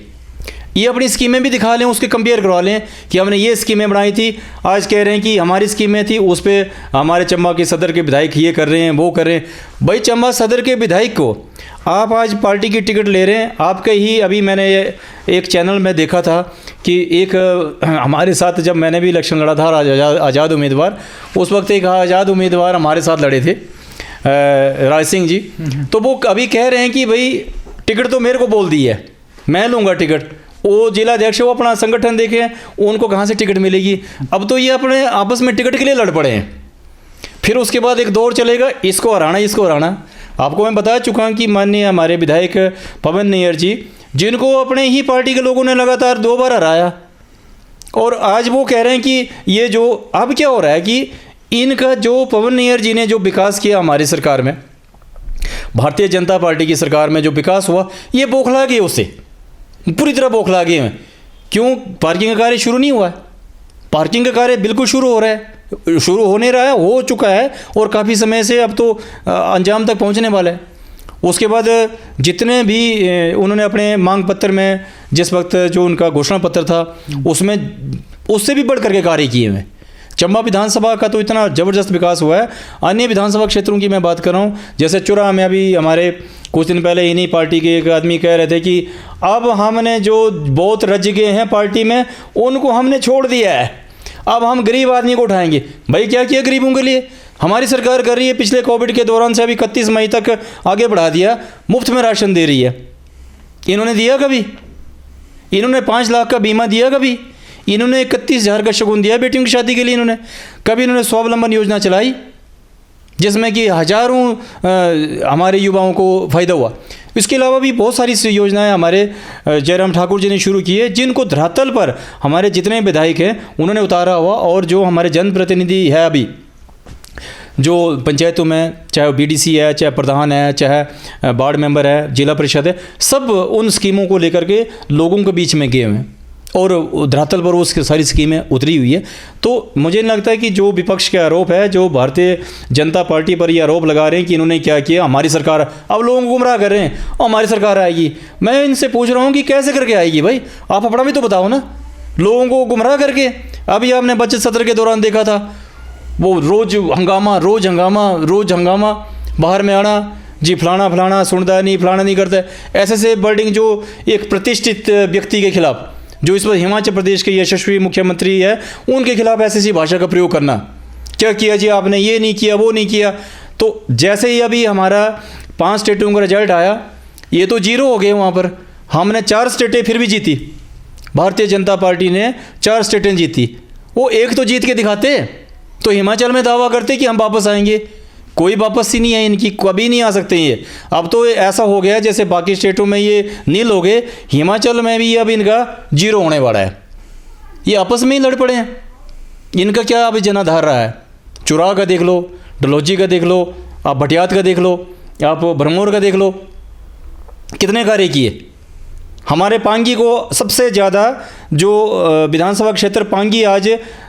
ये अपनी स्कीमें भी दिखा लें, उसके कंपेयर करवा लें कि हमने ये स्कीमें बनाई थी, आज कह रहे हैं कि हमारी स्कीमें थी, उस पर हमारे चंबा के सदर के विधायक ये कर रहे हैं, वो कर रहे हैं। भाई, चंबा सदर के विधायक को आप आज पार्टी की टिकट ले रहे हैं। आपके ही अभी मैंने एक चैनल में देखा था कि एक हमारे साथ, जब मैंने भी इलेक्शन लड़ा था आज़ाद उम्मीदवार, उस वक्त एक आज़ाद उम्मीदवार हमारे साथ लड़े थे, राज सिंह जी। तो वो अभी कह रहे हैं कि भाई टिकट तो मेरे को बोल दी है, मैं लूँगा टिकट। वो जिला अध्यक्ष, वो अपना संगठन देखे, उनको कहाँ से टिकट मिलेगी। अब तो ये अपने आपस में टिकट के लिए लड़ पड़े हैं। फिर उसके बाद एक दौर चलेगा, इसको हराना, इसको हराना। आपको मैं बता चुका हूँ कि माननीय हमारे विधायक पवन नैयर जी, जिनको अपने ही पार्टी के लोगों ने लगातार 2 बार हराया, और आज वो कह रहे हैं कि ये जो अब क्या हो रहा है कि इनका जो पवन नैयर जी ने जो विकास किया हमारी सरकार में, भारतीय जनता पार्टी की सरकार में जो विकास हुआ, ये बौखला गए, उससे पूरी तरह बौखला गए हैं। क्यों? पार्किंग का कार्य शुरू नहीं हुआ है। पार्किंग का कार्य बिल्कुल शुरू हो रहा है, शुरू होने रहा है, हो चुका है, और काफ़ी समय से अब तो अंजाम तक पहुंचने वाला है। उसके बाद जितने भी उन्होंने अपने मांग पत्र में, जिस वक्त जो उनका घोषणा पत्र था, उसमें उससे भी बढ़ करके कार्य किए हुए। चंबा विधानसभा का तो इतना ज़बरदस्त विकास हुआ है। अन्य विधानसभा क्षेत्रों की मैं बात कर रहा हूँ, जैसे चुरा में अभी हमारे कुछ दिन पहले इन्हीं पार्टी के एक आदमी कह रहे थे कि अब हमने जो बहुत रज गए हैं पार्टी में, उनको हमने छोड़ दिया है, अब हम गरीब आदमी को उठाएंगे। भाई, क्या किया गरीबों के लिए? हमारी सरकार कर रही है, पिछले कोविड के दौरान से अभी 31 मई तक आगे बढ़ा दिया, मुफ्त में राशन दे रही है। इन्होंने दिया कभी? इन्होंने 5 लाख का बीमा दिया कभी? इन्होंने 31,000 का शगुन दिया बेटियों की शादी के लिए? इन्होंने कभी इन्होंने स्वावलंबन योजना चलाई, जिसमें कि हजारों हमारे युवाओं को फ़ायदा हुआ? इसके अलावा भी बहुत सारी योजनाएं हमारे जयराम ठाकुर जी ने शुरू की है, जिनको धरातल पर हमारे जितने विधायक हैं उन्होंने उतारा हुआ। और जो हमारे जनप्रतिनिधि है अभी, जो पंचायतों में, चाहे वो बीडीसी है, चाहे प्रधान है, चाहे वार्ड मेंबर है, जिला परिषद है, सब उन स्कीमों को लेकर के लोगों के बीच में गए हुए हैं और धरातल पर वो सारी स्कीमें उतरी हुई है। तो मुझे नहीं लगता कि जो विपक्ष के आरोप है, जो भारतीय जनता पार्टी पर ये आरोप लगा रहे हैं कि इन्होंने क्या किया, हमारी सरकार, अब लोगों को गुमराह कर रहे हैं और हमारी सरकार आएगी। मैं इनसे पूछ रहा हूँ कि कैसे करके आएगी भाई, आप अपना भी तो बताओ ना। लोगों को गुमराह करके, अभी आपने बजट सत्र के दौरान देखा था, वो रोज़ हंगामा, बाहर में आना, जी फलाना सुनता नहीं, फलाना नहीं करता, ऐसे वर्डिंग जो एक प्रतिष्ठित व्यक्ति के खिलाफ, जो इस पर हिमाचल प्रदेश के यशस्वी मुख्यमंत्री है, उनके खिलाफ ऐसी भाषा का प्रयोग करना, क्या किया जी आपने, ये नहीं किया, वो नहीं किया। तो जैसे ही अभी हमारा 5 स्टेटों का रिजल्ट आया, ये तो 0 हो गए वहाँ पर। हमने 4 स्टेटें फिर भी जीती, भारतीय जनता पार्टी ने 4 स्टेटें जीती, वो एक तो जीत के दिखाते। तो हिमाचल में दावा करते कि हम वापस आएंगे, कोई वापसी नहीं है इनकी, कभी नहीं आ सकते ये। अब तो ऐसा हो गया जैसे बाकी स्टेटों में ये नील हो गए, हिमाचल में भी अब इनका 0 होने वाला है। ये आपस में ही लड़ पड़े हैं, इनका क्या अभी जनाधार रहा है। चुराह का देख लो, डलहौजी का देख लो, आप भटियात का देख लो, आप भरमौर का देख लो, कितने कार्य किए। हमारे पांगी को सबसे ज़्यादा जो विधानसभा क्षेत्र पांगी, आज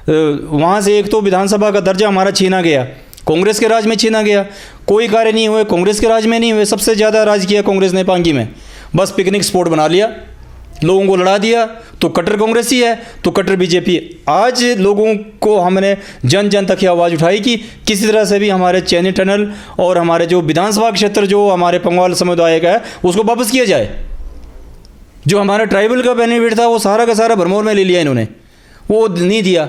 वहाँ से एक तो विधानसभा का दर्जा हमारा छीना गया, कांग्रेस के राज में छीना गया, कोई कार्य नहीं हुए, कांग्रेस के राज में नहीं हुए। सबसे ज़्यादा राज किया कांग्रेस ने पांगी में, बस पिकनिक स्पॉट बना लिया, लोगों को लड़ा दिया। तो कट्टर कांग्रेसी है तो कट्टर बीजेपी। आज लोगों को हमने जन जन तक आवाज़ उठाई कि किसी तरह से भी हमारे चैनी टनल और हमारे जो विधानसभा क्षेत्र जो हमारे पंगवाल समुदाय का है उसको वापस किया जाए। जो हमारा ट्राइबल का बेनिफिट था वो सारा का सारा भरमौर में ले लिया इन्होंने, वो नहीं दिया।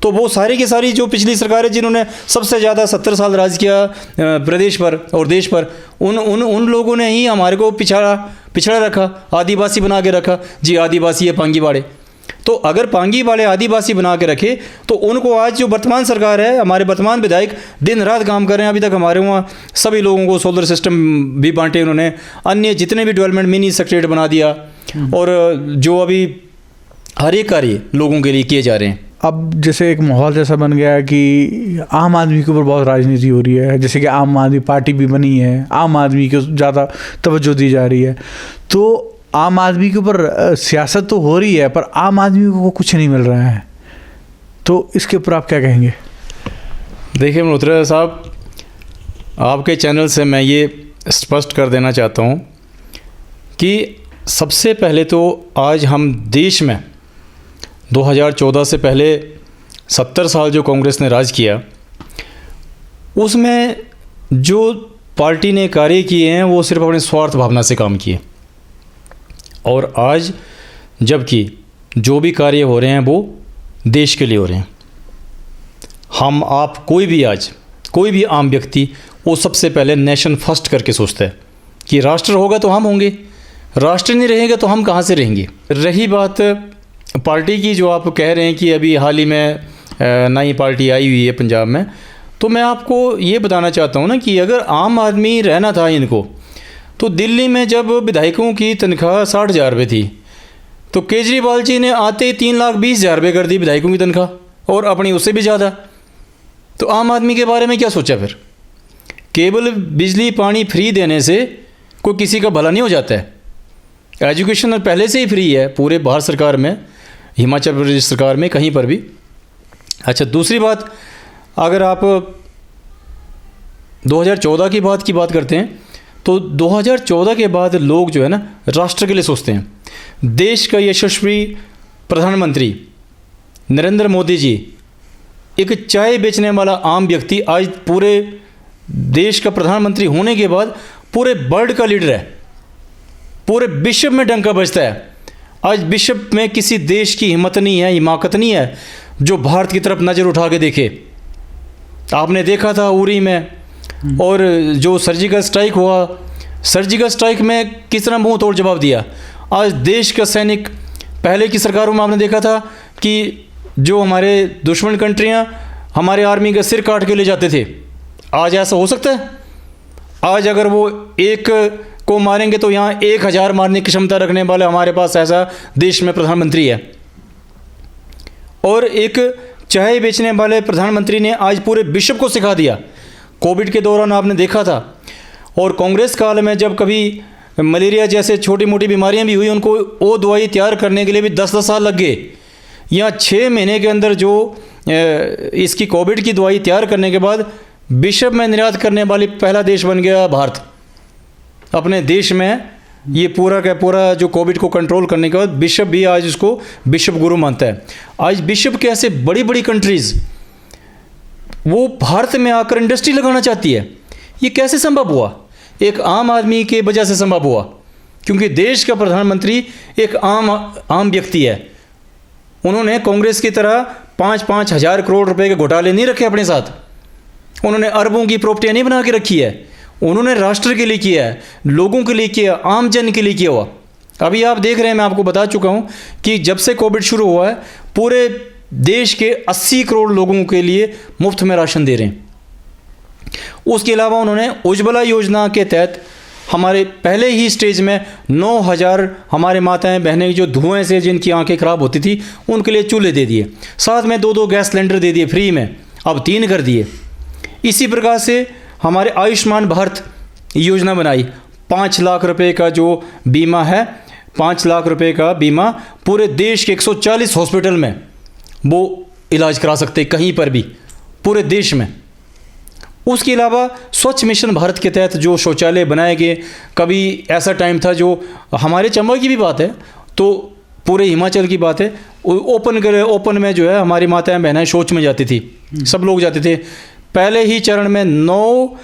तो वो सारी की सारी जो पिछली सरकारें जिन्होंने सबसे ज़्यादा 70 साल राज किया प्रदेश पर और देश पर, उन लोगों ने ही हमारे को पिछड़ा रखा, आदिवासी बना के रखा। जी आदिवासी है पांगी बाड़े, तो अगर पांगी बाड़े आदिवासी बना के रखे तो उनको आज जो वर्तमान सरकार है, हमारे वर्तमान विधायक दिन रात काम कर रहे हैं। अभी तक हमारे वहाँ सभी लोगों को सोलर सिस्टम भी बांटे उन्होंने, अन्य जितने भी डेवलपमेंट मिनी सेक्रेटरी बना दिया, और जो अभी हर एक कार्य लोगों के लिए किए जा रहे हैं। अब जैसे एक माहौल जैसा बन गया है कि आम आदमी के ऊपर बहुत राजनीति हो रही है, जैसे कि आम आदमी पार्टी भी बनी है, आम आदमी को ज़्यादा तवज्जो दी जा रही है। तो आम आदमी के ऊपर सियासत तो हो रही है पर आम आदमी को कुछ नहीं मिल रहा है, तो इसके ऊपर आप क्या कहेंगे? देखिए मल्होत्रा साहब, आपके चैनल से मैं ये स्पष्ट कर देना चाहता हूँ कि सबसे पहले तो आज हम देश में 2014 से पहले 70 साल जो कांग्रेस ने राज किया, उसमें जो पार्टी ने कार्य किए हैं वो सिर्फ अपने स्वार्थ भावना से काम किए। और आज जबकि जो भी कार्य हो रहे हैं वो देश के लिए हो रहे हैं। हम आप कोई भी आम व्यक्ति वो सबसे पहले नेशन फर्स्ट करके सोचता है कि राष्ट्र होगा तो हम होंगे, राष्ट्र नहीं रहेगा तो हम कहाँ से रहेंगे। रही बात पार्टी की, जो आप कह रहे हैं कि अभी हाल ही में नई पार्टी आई हुई है पंजाब में, तो मैं आपको ये बताना चाहता हूँ ना कि अगर आम आदमी रहना था इनको, तो दिल्ली में जब विधायकों की तनख्वाह 60,000 रुपये थी तो केजरीवाल जी ने आते ही 3,20,000 रुपये कर दी विधायकों की तनख्वाह, और अपनी उससे भी ज़्यादा। तो आम आदमी के बारे में क्या सोचा फिर? केवल बिजली पानी फ्री देने से कोई किसी का भला नहीं हो जाता है। एजुकेशन पहले से ही फ्री है पूरे भारत सरकार में, हिमाचल प्रदेश सरकार में, कहीं पर भी। अच्छा, दूसरी बात, अगर आप 2014 की बात करते हैं तो 2014 के बाद लोग जो है ना राष्ट्र के लिए सोचते हैं। देश का यशस्वी प्रधानमंत्री नरेंद्र मोदी जी, एक चाय बेचने वाला आम व्यक्ति, आज पूरे देश का प्रधानमंत्री होने के बाद पूरे वर्ल्ड का लीडर है, पूरे विश्व में डंका बजता है। आज विश्व में किसी देश की हिम्मत नहीं है, हिमाकत नहीं है जो भारत की तरफ नज़र उठा के देखे। आपने देखा था उरी में, और जो सर्जिकल स्ट्राइक हुआ, सर्जिकल स्ट्राइक में किस तरह मुंह तोड़ जवाब दिया। आज देश का सैनिक, पहले की सरकारों में आपने देखा था कि जो हमारे दुश्मन कंट्रियां हमारे आर्मी का सिर काट के ले जाते थे, आज ऐसा हो सकता है? आज अगर वो एक को मारेंगे तो यहाँ 1000 मारने की क्षमता रखने वाले हमारे पास ऐसा देश में प्रधानमंत्री है। और एक चाय बेचने वाले प्रधानमंत्री ने आज पूरे विश्व को सिखा दिया कोविड के दौरान आपने देखा था, और कांग्रेस काल में जब कभी मलेरिया जैसे छोटी मोटी बीमारियां भी हुई, उनको वो दवाई तैयार करने के लिए भी 10-10 साल लग गए। यहाँ 6 महीने के अंदर जो इसकी कोविड की दवाई तैयार करने के बाद विश्व में निर्यात करने वाली पहला देश बन गया भारत। अपने देश में ये पूरा का पूरा जो कोविड को कंट्रोल करने के बाद विश्व भी आज उसको विश्व गुरु मानता है। आज विश्व के ऐसे बड़ी बड़ी कंट्रीज़ वो भारत में आकर इंडस्ट्री लगाना चाहती है। ये कैसे संभव हुआ? एक आम आदमी के वजह से संभव हुआ, क्योंकि देश का प्रधानमंत्री एक आम व्यक्ति है। उन्होंने कांग्रेस की तरह 5-5 हज़ार करोड़ रुपए के घोटाले नहीं रखे अपने साथ। उन्होंने अरबों की प्रॉपर्टियाँ नहीं बना के रखी है। उन्होंने राष्ट्र के लिए किया है, लोगों के लिए किया, आम जन के लिए किया हुआ। अभी आप देख रहे हैं, मैं आपको बता चुका हूँ कि जब से कोविड शुरू हुआ है पूरे देश के 80 करोड़ लोगों के लिए मुफ्त में राशन दे रहे हैं। उसके अलावा उन्होंने उज्ज्वला योजना के तहत हमारे पहले ही स्टेज में 9,000 हमारे माताएं बहनें जो धुएं से जिनकी आंखें खराब होती थी उनके लिए चूल्हे दे दिए। साथ में 2-2 गैस सिलेंडर दे दिए फ्री में, अब 3 कर दिए। इसी प्रकार से हमारे आयुष्मान भारत योजना बनाई। 5 लाख रुपए का जो बीमा है, 5 लाख रुपए का बीमा पूरे देश के 140 हॉस्पिटल में वो इलाज करा सकते कहीं पर भी पूरे देश में। उसके अलावा स्वच्छ मिशन भारत के तहत जो शौचालय बनाए गए, कभी ऐसा टाइम था जो हमारे चंबा की भी बात है तो पूरे हिमाचल की बात है, ओपन में जो है हमारी माताएं बहनें शौच में जाती थी, सब लोग जाते थे। पहले ही चरण में 9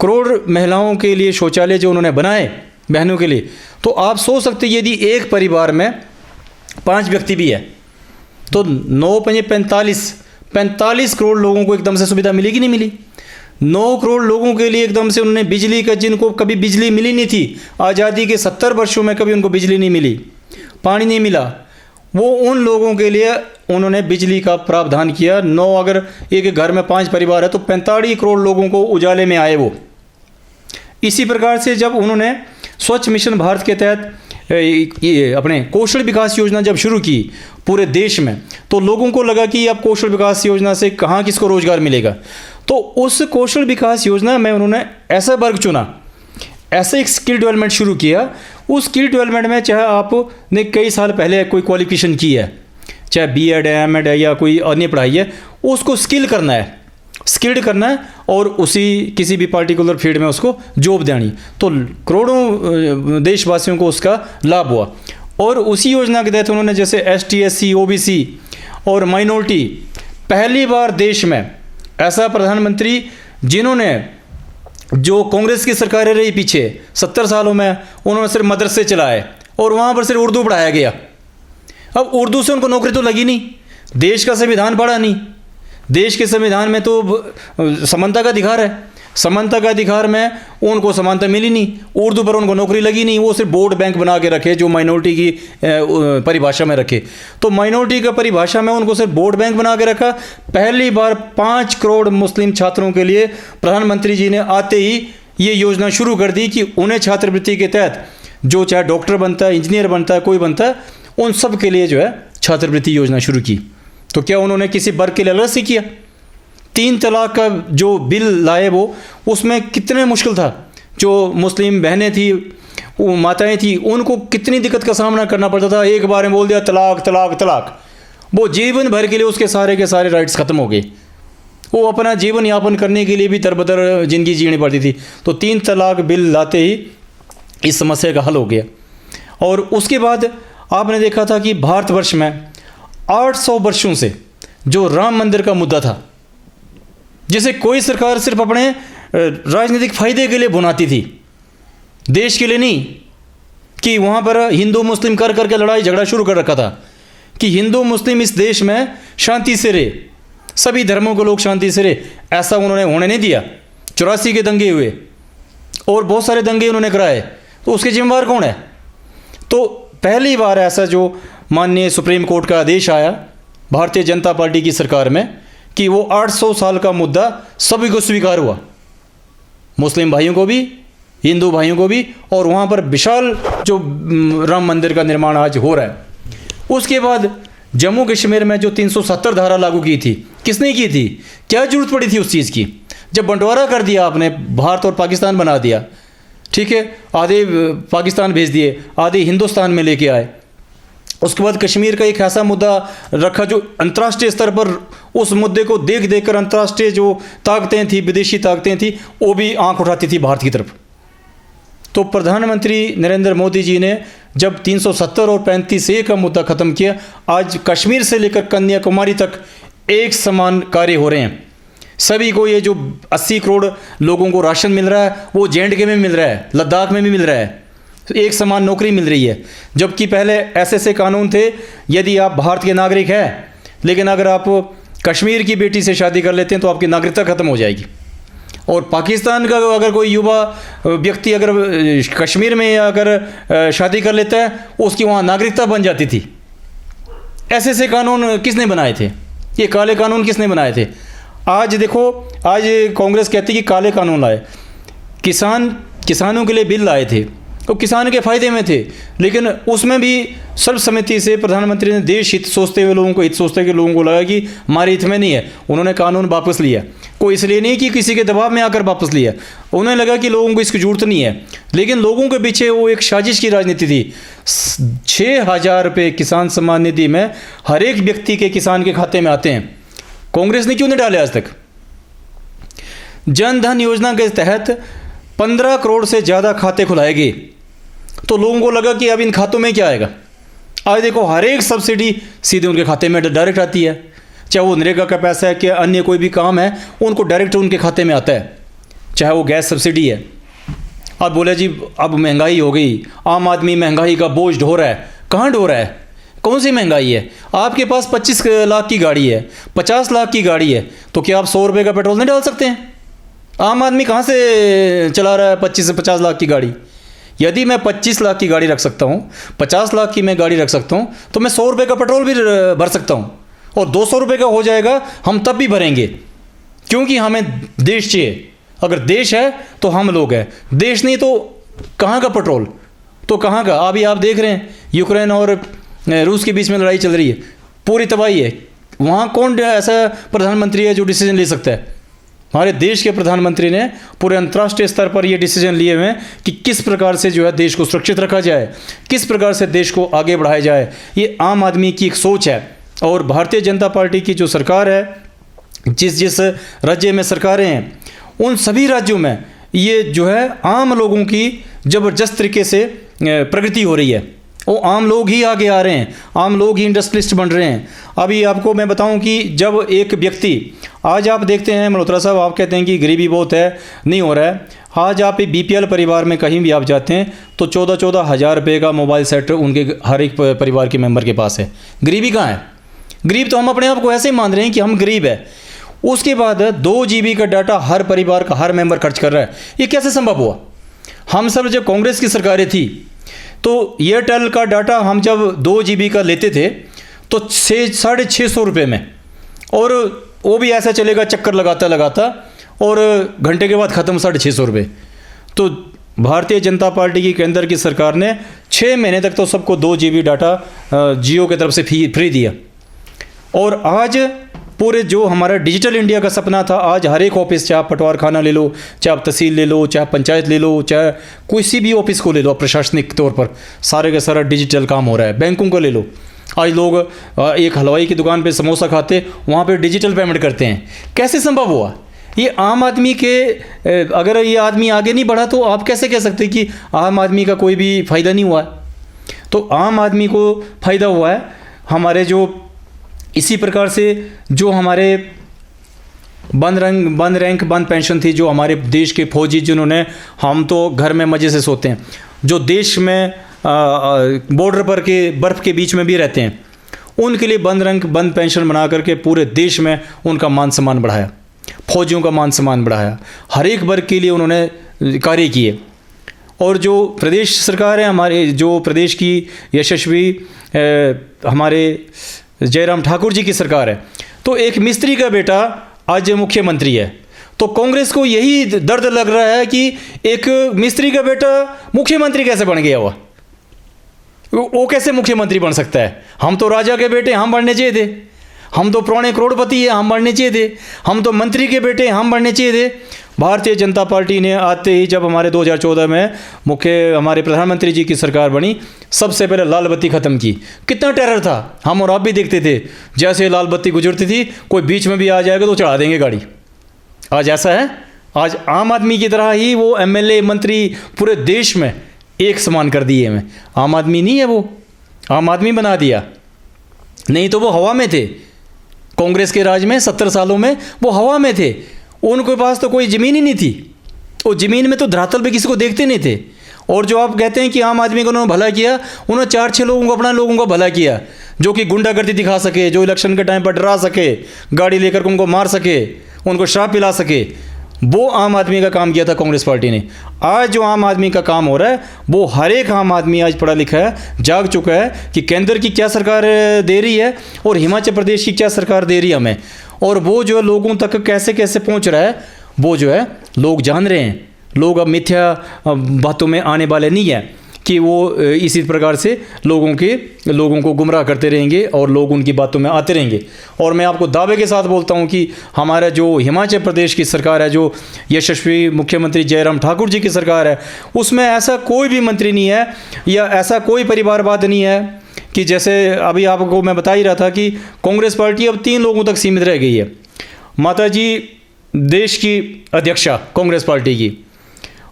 करोड़ महिलाओं के लिए शौचालय जो उन्होंने बनाए बहनों के लिए। तो आप सोच सकते हैं यदि एक परिवार में 5 व्यक्ति भी है तो 45 करोड़ लोगों को एकदम से सुविधा मिलेगी, नहीं मिली। 9 करोड़ लोगों के लिए एकदम से उन्होंने बिजली का, जिनको कभी बिजली मिली नहीं थी, आज़ादी के 70 वर्षों में कभी उनको बिजली नहीं मिली, पानी नहीं मिला, वो उन लोगों के लिए उन्होंने बिजली का प्रावधान किया। 9 अगर एक घर में 5 परिवार है तो 45 करोड़ लोगों को उजाले में आए वो। इसी प्रकार से जब उन्होंने स्वच्छ मिशन भारत के तहत ये अपने कौशल विकास योजना जब शुरू की पूरे देश में, तो लोगों को लगा कि अब कौशल विकास योजना से कहाँ किसको रोजगार मिलेगा। तो उस कौशल विकास योजना में उन्होंने ऐसा वर्ग चुना, ऐसा एक स्किल डेवलपमेंट शुरू किया। उस स्किल डेवलपमेंट में चाहे आपने कई साल पहले कोई क्वालिफिकेशन की है, चाहे बीएड है, एमएड है या कोई अन्य पढ़ाई है, उसको स्किल्ड करना है और उसी किसी भी पार्टिकुलर फील्ड में उसको जॉब देनी। तो करोड़ों देशवासियों को उसका लाभ हुआ। और उसी योजना के तहत उन्होंने जैसे ST SC OBC और माइनॉरिटी, पहली बार देश में ऐसा प्रधानमंत्री जिन्होंने, जो कांग्रेस की सरकारें रही पीछे 70 सालों में, उन्होंने सिर्फ मदरसे चलाए और वहाँ पर सिर्फ उर्दू पढ़ाया गया। अब उर्दू से उनको नौकरी तो लगी नहीं, देश का संविधान पढ़ा नहीं। देश के संविधान में तो समानता का अधिकार है, समानता का अधिकार में उनको समानता मिली नहीं, उर्दू पर उनको नौकरी लगी नहीं। वो सिर्फ वोट बैंक बना के रखे जो माइनॉरिटी की परिभाषा में रखे। तो माइनॉरिटी का परिभाषा में उनको सिर्फ वोट बैंक बना के रखा। पहली बार 5 करोड़ मुस्लिम छात्रों के लिए प्रधानमंत्री जी ने आते ही ये योजना शुरू कर दी कि उन्हें छात्रवृत्ति के तहत जो चाहे डॉक्टर बनता है, इंजीनियर बनता है, कोई बनता है, उन सब के लिए जो है छात्रवृत्ति योजना शुरू की। तो क्या उन्होंने किसी वर्ग के लिए अलग से किया? 3 तलाक का जो बिल लाए वो, उसमें कितने मुश्किल था। जो मुस्लिम बहनें थी, वो माताएं थी, उनको कितनी दिक्कत का सामना करना पड़ता था। एक बार में बोल दिया तलाक तलाक तलाक, वो जीवन भर के लिए उसके सारे के सारे राइट्स ख़त्म हो गए। वो अपना जीवन यापन करने के लिए भी दरबदर ज़िंदगी जीनी पड़ती थी। तो 3 तलाक बिल लाते ही इस समस्या का हल हो गया। और उसके बाद आपने देखा था कि भारतवर्ष में 800 वर्षों से जो राम मंदिर का मुद्दा था, जिसे कोई सरकार सिर्फ अपने राजनीतिक फायदे के लिए बनाती थी, देश के लिए नहीं, कि वहाँ पर हिंदू मुस्लिम कर करके लड़ाई झगड़ा शुरू कर रखा था कि हिंदू मुस्लिम इस देश में शांति से रहे, सभी धर्मों के लोग शांति से रहे। ऐसा उन्होंने होने नहीं दिया। 84 के दंगे हुए और बहुत सारे दंगे उन्होंने कराए, तो उसके जिम्मेदार कौन है? तो पहली बार ऐसा जो माननीय सुप्रीम कोर्ट का आदेश आया भारतीय जनता पार्टी की सरकार में कि वो 800 साल का मुद्दा सभी को स्वीकार हुआ, मुस्लिम भाइयों को भी, हिंदू भाइयों को भी, और वहाँ पर विशाल जो राम मंदिर का निर्माण आज हो रहा है। उसके बाद जम्मू कश्मीर में जो 370 धारा लागू की थी, किसने की थी? क्या जरूरत पड़ी थी उस चीज़ की? जब बंटवारा कर दिया आपने, भारत और पाकिस्तान बना दिया, ठीक है, आधे पाकिस्तान भेज दिए, आधे हिंदुस्तान में लेके आए। उसके बाद कश्मीर का एक ऐसा मुद्दा रखा जो अंतर्राष्ट्रीय स्तर पर, उस मुद्दे को देख देख कर अंतर्राष्ट्रीय जो ताकतें थी, विदेशी ताकतें थी, वो भी आंख उठाती थी भारत की तरफ। तो प्रधानमंत्री नरेंद्र मोदी जी ने जब 370 और 35A का मुद्दा ख़त्म किया, आज कश्मीर से लेकर कन्याकुमारी तक एक समान कार्य हो रहे हैं। सभी को ये जो 80 करोड़ लोगों को राशन मिल रहा है, वो J&K में मिल रहा है, लद्दाख में भी मिल रहा है, एक समान नौकरी मिल रही है। जबकि पहले ऐसे कानून थे, यदि आप भारत के नागरिक हैं लेकिन अगर आप कश्मीर की बेटी से शादी कर लेते हैं तो आपकी नागरिकता ख़त्म हो जाएगी। और पाकिस्तान का अगर कोई युवा व्यक्ति अगर कश्मीर में अगर शादी कर लेता है, उसकी वहाँ नागरिकता बन जाती थी। ऐसे कानून किसने बनाए थे? ये काले कानून किसने बनाए थे? आज देखो, आज कांग्रेस कहती है कि काले कानून लाए, किसानों के लिए बिल लाए थे, तो किसान के फ़ायदे में थे, लेकिन उसमें भी सर्वसम्मति से प्रधानमंत्री ने देश हित सोचते हुए, लोगों को हित सोचते हुए लोगों को लगा कि हमारे हित में नहीं है, उन्होंने कानून वापस लिया। कोई इसलिए नहीं कि किसी के दबाव में आकर वापस लिया, उन्हें लगा कि लोगों को इसकी जरूरत नहीं है, लेकिन लोगों के पीछे वो एक साजिश की राजनीति थी। 6,000 रुपये किसान सम्मान निधि में हर एक व्यक्ति के, किसान के खाते में आते हैं। कांग्रेस ने क्यों नहीं डाले आज तक? जन धन योजना के तहत 15 करोड़ से ज़्यादा खाते खुलाए गए, तो लोगों को लगा कि अब इन खातों में क्या आएगा। आज देखो, हर एक सब्सिडी सीधे उनके खाते में डायरेक्ट आती है, चाहे वो नरेगा का पैसा है कि अन्य कोई भी काम है, उनको डायरेक्ट उनके खाते में आता है, चाहे वो गैस सब्सिडी है। अब बोले जी अब महंगाई हो गई, आम आदमी महंगाई का बोझ ढो रहा है। कहाँ ढो रहा है? कौन सी महंगाई है? आपके पास 25 लाख की गाड़ी है, 50 लाख की गाड़ी है, तो क्या आप 100 रुपये का पेट्रोल नहीं डाल सकते हैं? आम आदमी कहाँ से चला रहा है 25 से 50 लाख की गाड़ी? यदि मैं 25 लाख की गाड़ी रख सकता हूँ, 50 लाख की मैं गाड़ी रख सकता हूँ, तो मैं 100 रुपये का पेट्रोल भी भर सकता हूँ, और 200 रुपये का हो जाएगा, हम तब भी भरेंगे, क्योंकि हमें देश चाहिए। अगर देश है तो हम लोग हैं, देश नहीं तो कहाँ का पेट्रोल, तो कहाँ का? अभी आप देख रहे हैं यूक्रेन और रूस के बीच में लड़ाई चल रही है, पूरी तबाही है। वहाँ कौन ऐसा प्रधानमंत्री है जो डिसीजन ले सकता है? हमारे देश के प्रधानमंत्री ने पूरे अंतर्राष्ट्रीय स्तर पर ये डिसीजन लिए हुए हैं कि किस प्रकार से जो है देश को सुरक्षित रखा जाए, किस प्रकार से देश को आगे बढ़ाया जाए। ये आम आदमी की एक सोच है। और भारतीय जनता पार्टी की जो सरकार है, जिस राज्य में सरकारें हैं, उन सभी राज्यों में ये जो है आम लोगों की ज़बरदस्त तरीके से प्रगति हो रही है। वो आम लोग ही आगे आ रहे हैं, आम लोग ही इंडस्ट्रियलिस्ट बन रहे हैं। अभी आपको मैं बताऊं कि जब एक व्यक्ति, आज आप देखते हैं मल्होत्रा साहब, आप कहते हैं कि गरीबी बहुत है, नहीं हो रहा है। आज आप BPL परिवार में कहीं भी आप जाते हैं तो 14-14 हज़ार रुपये का मोबाइल सेट उनके हर एक परिवार के मेंबर के पास है। गरीबी कहाँ है? गरीब तो हम अपने आप को ऐसे ही मान रहे हैं कि हम गरीब है। उसके बाद 2 GB का डाटा हर परिवार का हर मेंबर खर्च कर रहा है। ये कैसे संभव हुआ? हम सब जब कांग्रेस की सरकारें थी तो एयरटेल का डाटा हम जब 2 GB का लेते थे तो 650 रुपये में, और वो भी ऐसा चलेगा चक्कर लगाता और घंटे के बाद ख़त्म 650 रुपये। तो भारतीय जनता पार्टी की केंद्र की सरकार ने 6 महीने तक तो सबको 2 GB डाटा जियो की तरफ से फ्री दिया। और आज पूरे जो हमारा डिजिटल इंडिया का सपना था, आज हर एक ऑफिस, चाहे आप पटवार खाना ले लो, चाहे आप तहसील ले लो, चाहे पंचायत ले लो, चाहे किसी भी ऑफिस को ले लो, प्रशासनिक तौर पर सारे का सारा डिजिटल काम हो रहा है। बैंकों को ले लो, आज लोग एक हलवाई की दुकान पे समोसा खाते, वहाँ पे डिजिटल पेमेंट करते हैं। कैसे संभव हुआ? ये आम आदमी के, अगर ये आदमी आगे नहीं बढ़ा तो आप कैसे कह सकते कि आम आदमी का कोई भी फ़ायदा नहीं हुआ है? तो आम आदमी को फ़ायदा हुआ है। हमारे जो इसी प्रकार से जो हमारे बंद रैंक बंद पेंशन थी, जो हमारे देश के फौजी, जिन्होंने, हम तो घर में मज़े से सोते हैं, जो देश में बॉर्डर पर के बर्फ़ के बीच में भी रहते हैं, उनके लिए बंद पेंशन बना करके पूरे देश में उनका मान सम्मान बढ़ाया, फौजियों का मान सम्मान बढ़ाया, हर एक वर्ग के लिए उन्होंने कार्य किए। और जो प्रदेश सरकार है हमारे, जो प्रदेश की यशस्वी हमारे जयराम ठाकुर जी की सरकार है, तो एक मिस्त्री का बेटा आज मुख्यमंत्री है। तो कांग्रेस को यही दर्द लग रहा है कि एक मिस्त्री का बेटा मुख्यमंत्री कैसे बन गया हुआ, वो कैसे मुख्यमंत्री बन सकता है? हम तो राजा के बेटे, हम बनने चाहिए थे। हम तो पुराने करोड़पति हैं, हम बढ़ने चाहिए थे। हम तो मंत्री के बेटे, हम बढ़ने चाहिए थे। भारतीय जनता पार्टी ने आते ही जब हमारे 2014 में हमारे प्रधानमंत्री जी की सरकार बनी, सबसे पहले लाल बत्ती ख़त्म की। कितना टेरर था, हम और आप भी देखते थे। जैसे लाल बत्ती गुजरती थी, कोई बीच में भी आ जाएगा तो चढ़ा देंगे गाड़ी। आज ऐसा है, आज आम आदमी की तरह ही वो एमएलए मंत्री पूरे देश में एक समान कर दिए हैं। आम आदमी नहीं है वो, आम आदमी बना दिया। नहीं तो वो हवा में थे। कांग्रेस के राज में 70 सालों में वो हवा में थे। उनके पास तो कोई ज़मीन ही नहीं थी। वो ज़मीन में तो धरातल पे किसी को देखते नहीं थे। और जो आप कहते हैं कि आम आदमी को उन्होंने भला किया, उन्होंने 4-6 लोगों को, अपना लोगों को भला किया, जो कि गुंडागर्दी दिखा सके, जो इलेक्शन के टाइम पर डरा सके, गाड़ी लेकर के उनको मार सके, उनको शराब पिला सके। वो आम आदमी का काम किया था कांग्रेस पार्टी ने। आज जो आम आदमी का काम हो रहा है, वो हर एक आम आदमी आज पढ़ा लिखा है, जाग चुका है कि केंद्र की क्या सरकार दे रही है और हिमाचल प्रदेश की क्या सरकार दे रही है हमें। और वो जो लोगों तक कैसे कैसे पहुंच रहा है, वो जो है लोग जान रहे हैं। लोग अब मिथ्या बातों में आने वाले नहीं है कि वो इसी प्रकार से लोगों को गुमराह करते रहेंगे और लोग उनकी बातों में आते रहेंगे। और मैं आपको दावे के साथ बोलता हूं कि हमारा जो हिमाचल प्रदेश की सरकार है, जो यशस्वी मुख्यमंत्री जयराम ठाकुर जी की सरकार है, उसमें ऐसा कोई भी मंत्री नहीं है या ऐसा कोई परिवारवाद नहीं है कि जैसे अभी आपको मैं बता ही रहा था कि कांग्रेस पार्टी अब 3 लोगों तक सीमित रह गई है। माता जी देश की अध्यक्षा कांग्रेस पार्टी की,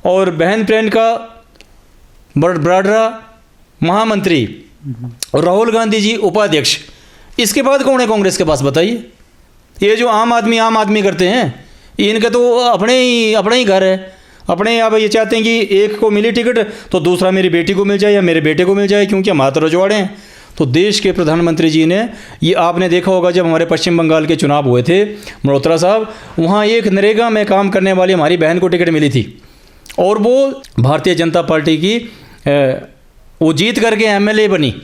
और बहन प्रियंका बराडरा महामंत्री, और राहुल गांधी जी उपाध्यक्ष। इसके बाद कौन है कांग्रेस के पास, बताइए? ये जो आम आदमी करते हैं, इनका तो अपना ही घर है। अपने आप ये चाहते हैं कि एक को मिली टिकट तो दूसरा मेरी बेटी को मिल जाए या मेरे बेटे को मिल जाए, क्योंकि हमारे तो रजवाड़े हैं। तो देश के प्रधानमंत्री जी ने, ये आपने देखा होगा जब हमारे पश्चिम बंगाल के चुनाव हुए थे, मल्होत्रा साहब, वहाँ एक नरेगा में काम करने वाली हमारी बहन को टिकट मिली थी, और वो भारतीय जनता पार्टी की वो जीत करके एमएलए बनी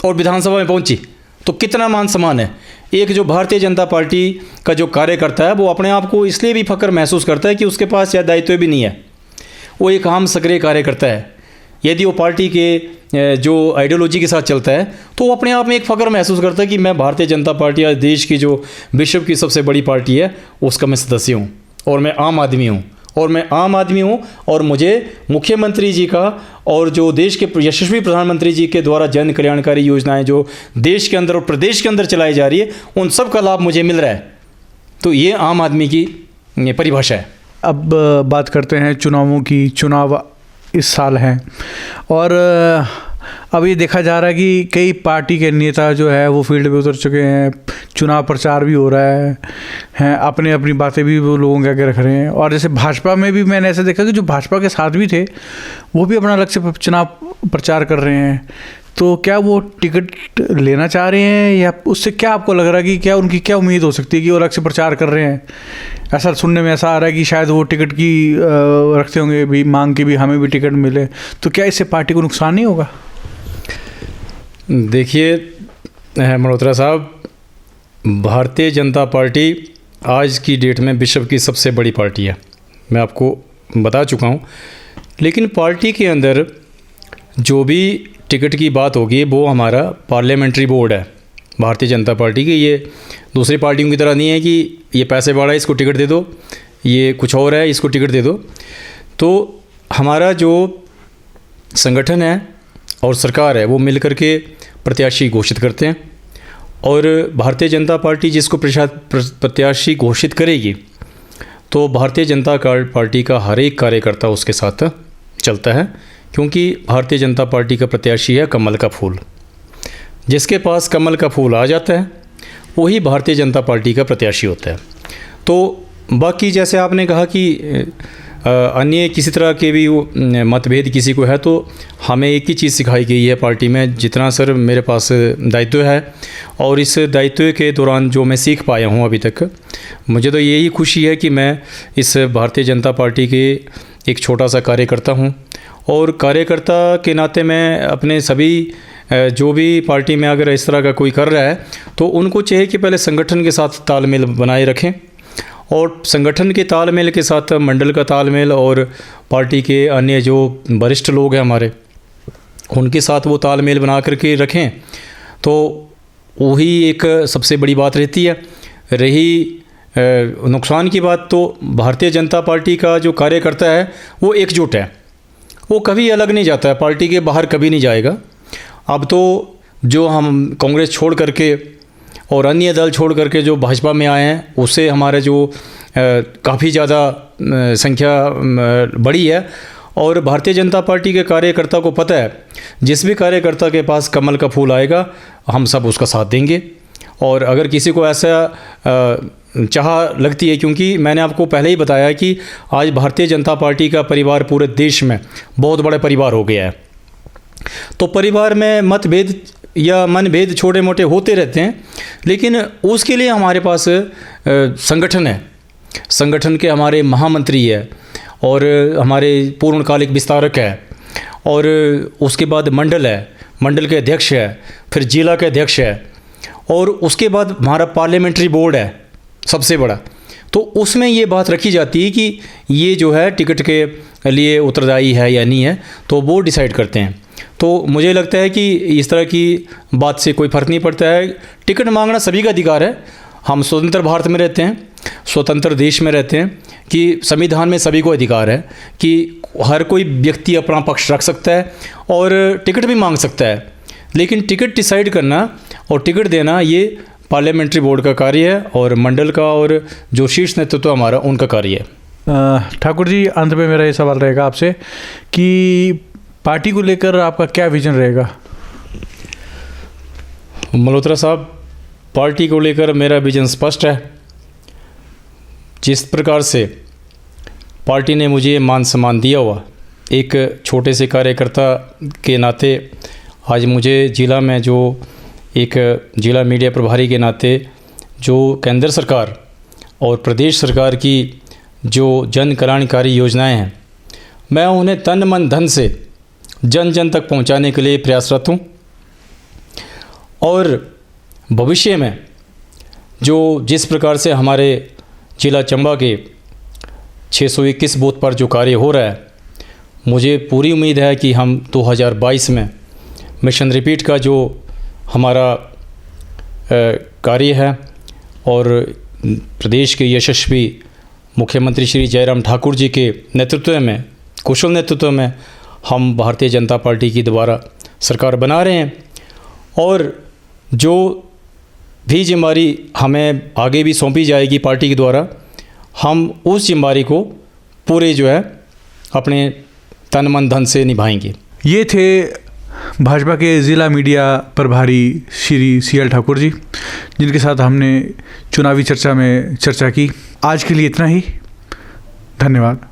और विधानसभा में पहुंची। तो कितना मान सम्मान है। एक जो भारतीय जनता पार्टी का जो कार्यकर्ता है, वो अपने आप को इसलिए भी फ़ख्र महसूस करता है कि उसके पास या दायित्व भी नहीं है, वो एक आम सक्रिय कार्यकर्ता है। यदि वो पार्टी के जो आइडियोलॉजी के साथ चलता है, तो वो अपने आप में एक फ़ख्र महसूस करता है कि मैं भारतीय जनता पार्टी, आज देश की जो विश्व की सबसे बड़ी पार्टी है, उसका मैं सदस्य हूँ, और मैं आम आदमी हूँ, और मुझे मुख्यमंत्री जी का और जो देश के यशस्वी प्रधानमंत्री जी के द्वारा जन कल्याणकारी योजनाएं जो देश के अंदर और प्रदेश के अंदर चलाई जा रही है, उन सब का लाभ मुझे मिल रहा है। तो ये आम आदमी की परिभाषा है। अब बात करते हैं चुनावों की। चुनाव इस साल हैं और अब ये देखा जा रहा है कि कई पार्टी के नेता जो है वो फील्ड पे उतर चुके हैं, चुनाव प्रचार भी हो रहा है, अपनी अपनी बातें भी वो लोगों के आगे रख रहे हैं। और जैसे भाजपा में भी मैंने ऐसा देखा कि जो भाजपा के साथ भी थे, वो भी अपना अलग से चुनाव प्रचार कर रहे हैं। तो क्या वो टिकट लेना चाह रहे हैं, या उससे क्या आपको लग रहा है कि क्या उनकी क्या उम्मीद हो सकती है कि वो अलग से प्रचार कर रहे हैं? ऐसा सुनने में ऐसा आ रहा है कि शायद वो टिकट की रखते होंगे भी मांग की भी, हमें भी टिकट मिले। तो क्या इससे पार्टी को नुकसान नहीं होगा? देखिए मल्होत्रा साहब, भारतीय जनता पार्टी आज की डेट में विश्व की सबसे बड़ी पार्टी है, मैं आपको बता चुका हूँ। लेकिन पार्टी के अंदर जो भी टिकट की बात होगी, वो हमारा पार्लियामेंट्री बोर्ड है भारतीय जनता पार्टी की। ये दूसरी पार्टियों की तरह नहीं है कि ये पैसे वाला है इसको टिकट दे दो, ये कुछ और है इसको टिकट दे दो। तो हमारा जो संगठन है और सरकार है, वो मिलकर के प्रत्याशी घोषित करते हैं, और भारतीय जनता पार्टी जिसको प्रत्याशी घोषित करेगी, तो भारतीय जनता पार्टी का हर एक कार्यकर्ता उसके साथ चलता है, क्योंकि भारतीय जनता पार्टी का प्रत्याशी है कमल का फूल। जिसके पास कमल का फूल आ जाता है, वही भारतीय जनता पार्टी का प्रत्याशी होता है। तो बाकी जैसे आपने कहा कि अन्य किसी तरह के भी मतभेद किसी को है, तो हमें एक ही चीज़ सिखाई गई है पार्टी में, जितना सर मेरे पास दायित्व है, और इस दायित्व के दौरान जो मैं सीख पाया हूँ अभी तक, मुझे तो यही खुशी है कि मैं इस भारतीय जनता पार्टी के एक छोटा सा कार्यकर्ता हूँ। और कार्यकर्ता के नाते मैं अपने सभी जो भी पार्टी में अगर इस तरह का कोई कर रहा है, तो उनको चाहिए कि पहले संगठन के साथ तालमेल बनाए रखें, और संगठन के तालमेल के साथ मंडल का तालमेल, और पार्टी के अन्य जो वरिष्ठ लोग हैं हमारे, उनके साथ वो तालमेल बना करके रखें। तो वही एक सबसे बड़ी बात रहती है। रही नुकसान की बात, तो भारतीय जनता पार्टी का जो कार्यकर्ता है वो एकजुट है, वो कभी अलग नहीं जाता है, पार्टी के बाहर कभी नहीं जाएगा। अब तो जो हम कांग्रेस छोड़ करके और अन्य दल छोड़ करके जो भाजपा में आए हैं, उससे हमारे जो काफ़ी ज़्यादा संख्या बढ़ी है। और भारतीय जनता पार्टी के कार्यकर्ता को पता है, जिस भी कार्यकर्ता के पास कमल का फूल आएगा हम सब उसका साथ देंगे। और अगर किसी को ऐसा चाह लगती है, क्योंकि मैंने आपको पहले ही बताया कि आज भारतीय जनता पार्टी का परिवार पूरे देश में बहुत बड़ा परिवार हो गया है, तो परिवार में मतभेद या मनभेद छोटे मोटे होते रहते हैं, लेकिन उसके लिए हमारे पास संगठन है। संगठन के हमारे महामंत्री है और हमारे पूर्णकालिक विस्तारक है, और उसके बाद मंडल है, मंडल के अध्यक्ष है, फिर जिला के अध्यक्ष है, और उसके बाद हमारा पार्लियामेंट्री बोर्ड है सबसे बड़ा। तो उसमें ये बात रखी जाती है कि ये जो है टिकट के लिए उत्तरदायी है या नहीं है, तो वो डिसाइड करते हैं। तो मुझे लगता है कि इस तरह की बात से कोई फ़र्क नहीं पड़ता है। टिकट मांगना सभी का अधिकार है। हम स्वतंत्र भारत में रहते हैं, स्वतंत्र देश में रहते हैं, कि संविधान में सभी को अधिकार है कि हर कोई व्यक्ति अपना पक्ष रख सकता है और टिकट भी मांग सकता है। लेकिन टिकट डिसाइड करना और टिकट देना ये पार्लियामेंट्री बोर्ड का कार्य है, और मंडल का और जो शीर्ष नेतृत्व हमारा उनका कार्य है। ठाकुर जी, अंत में मेरा ये सवाल रहेगा आपसे कि पार्टी को लेकर आपका क्या विजन रहेगा? मल्होत्रा साहब, पार्टी को लेकर मेरा विजन स्पष्ट है। जिस प्रकार से पार्टी ने मुझे मान सम्मान दिया हुआ, एक छोटे से कार्यकर्ता के नाते आज मुझे जिला में जो एक जिला मीडिया प्रभारी के नाते जो केंद्र सरकार और प्रदेश सरकार की जो जन कल्याणकारी योजनाएं हैं, मैं उन्हें तन मन धन से जन जन तक पहुंचाने के लिए प्रयासरत हूं। और भविष्य में जो जिस प्रकार से हमारे जिला चंबा के 621 बूथ पर जो कार्य हो रहा है, मुझे पूरी उम्मीद है कि हम 2022 में मिशन रिपीट का जो हमारा कार्य है और प्रदेश के यशस्वी मुख्यमंत्री श्री जयराम ठाकुर जी के नेतृत्व में, कुशल नेतृत्व में हम भारतीय जनता पार्टी की दोबारा सरकार बना रहे हैं। और जो भी जिम्मेदारी हमें आगे भी सौंपी जाएगी पार्टी के द्वारा, हम उस जिम्मेदारी को पूरे जो है अपने तन मन धन से निभाएंगे। ये थे भाजपा के ज़िला मीडिया प्रभारी श्री CL ठाकुर जी, जिनके साथ हमने चुनावी चर्चा में चर्चा की। आज के लिए इतना ही। धन्यवाद।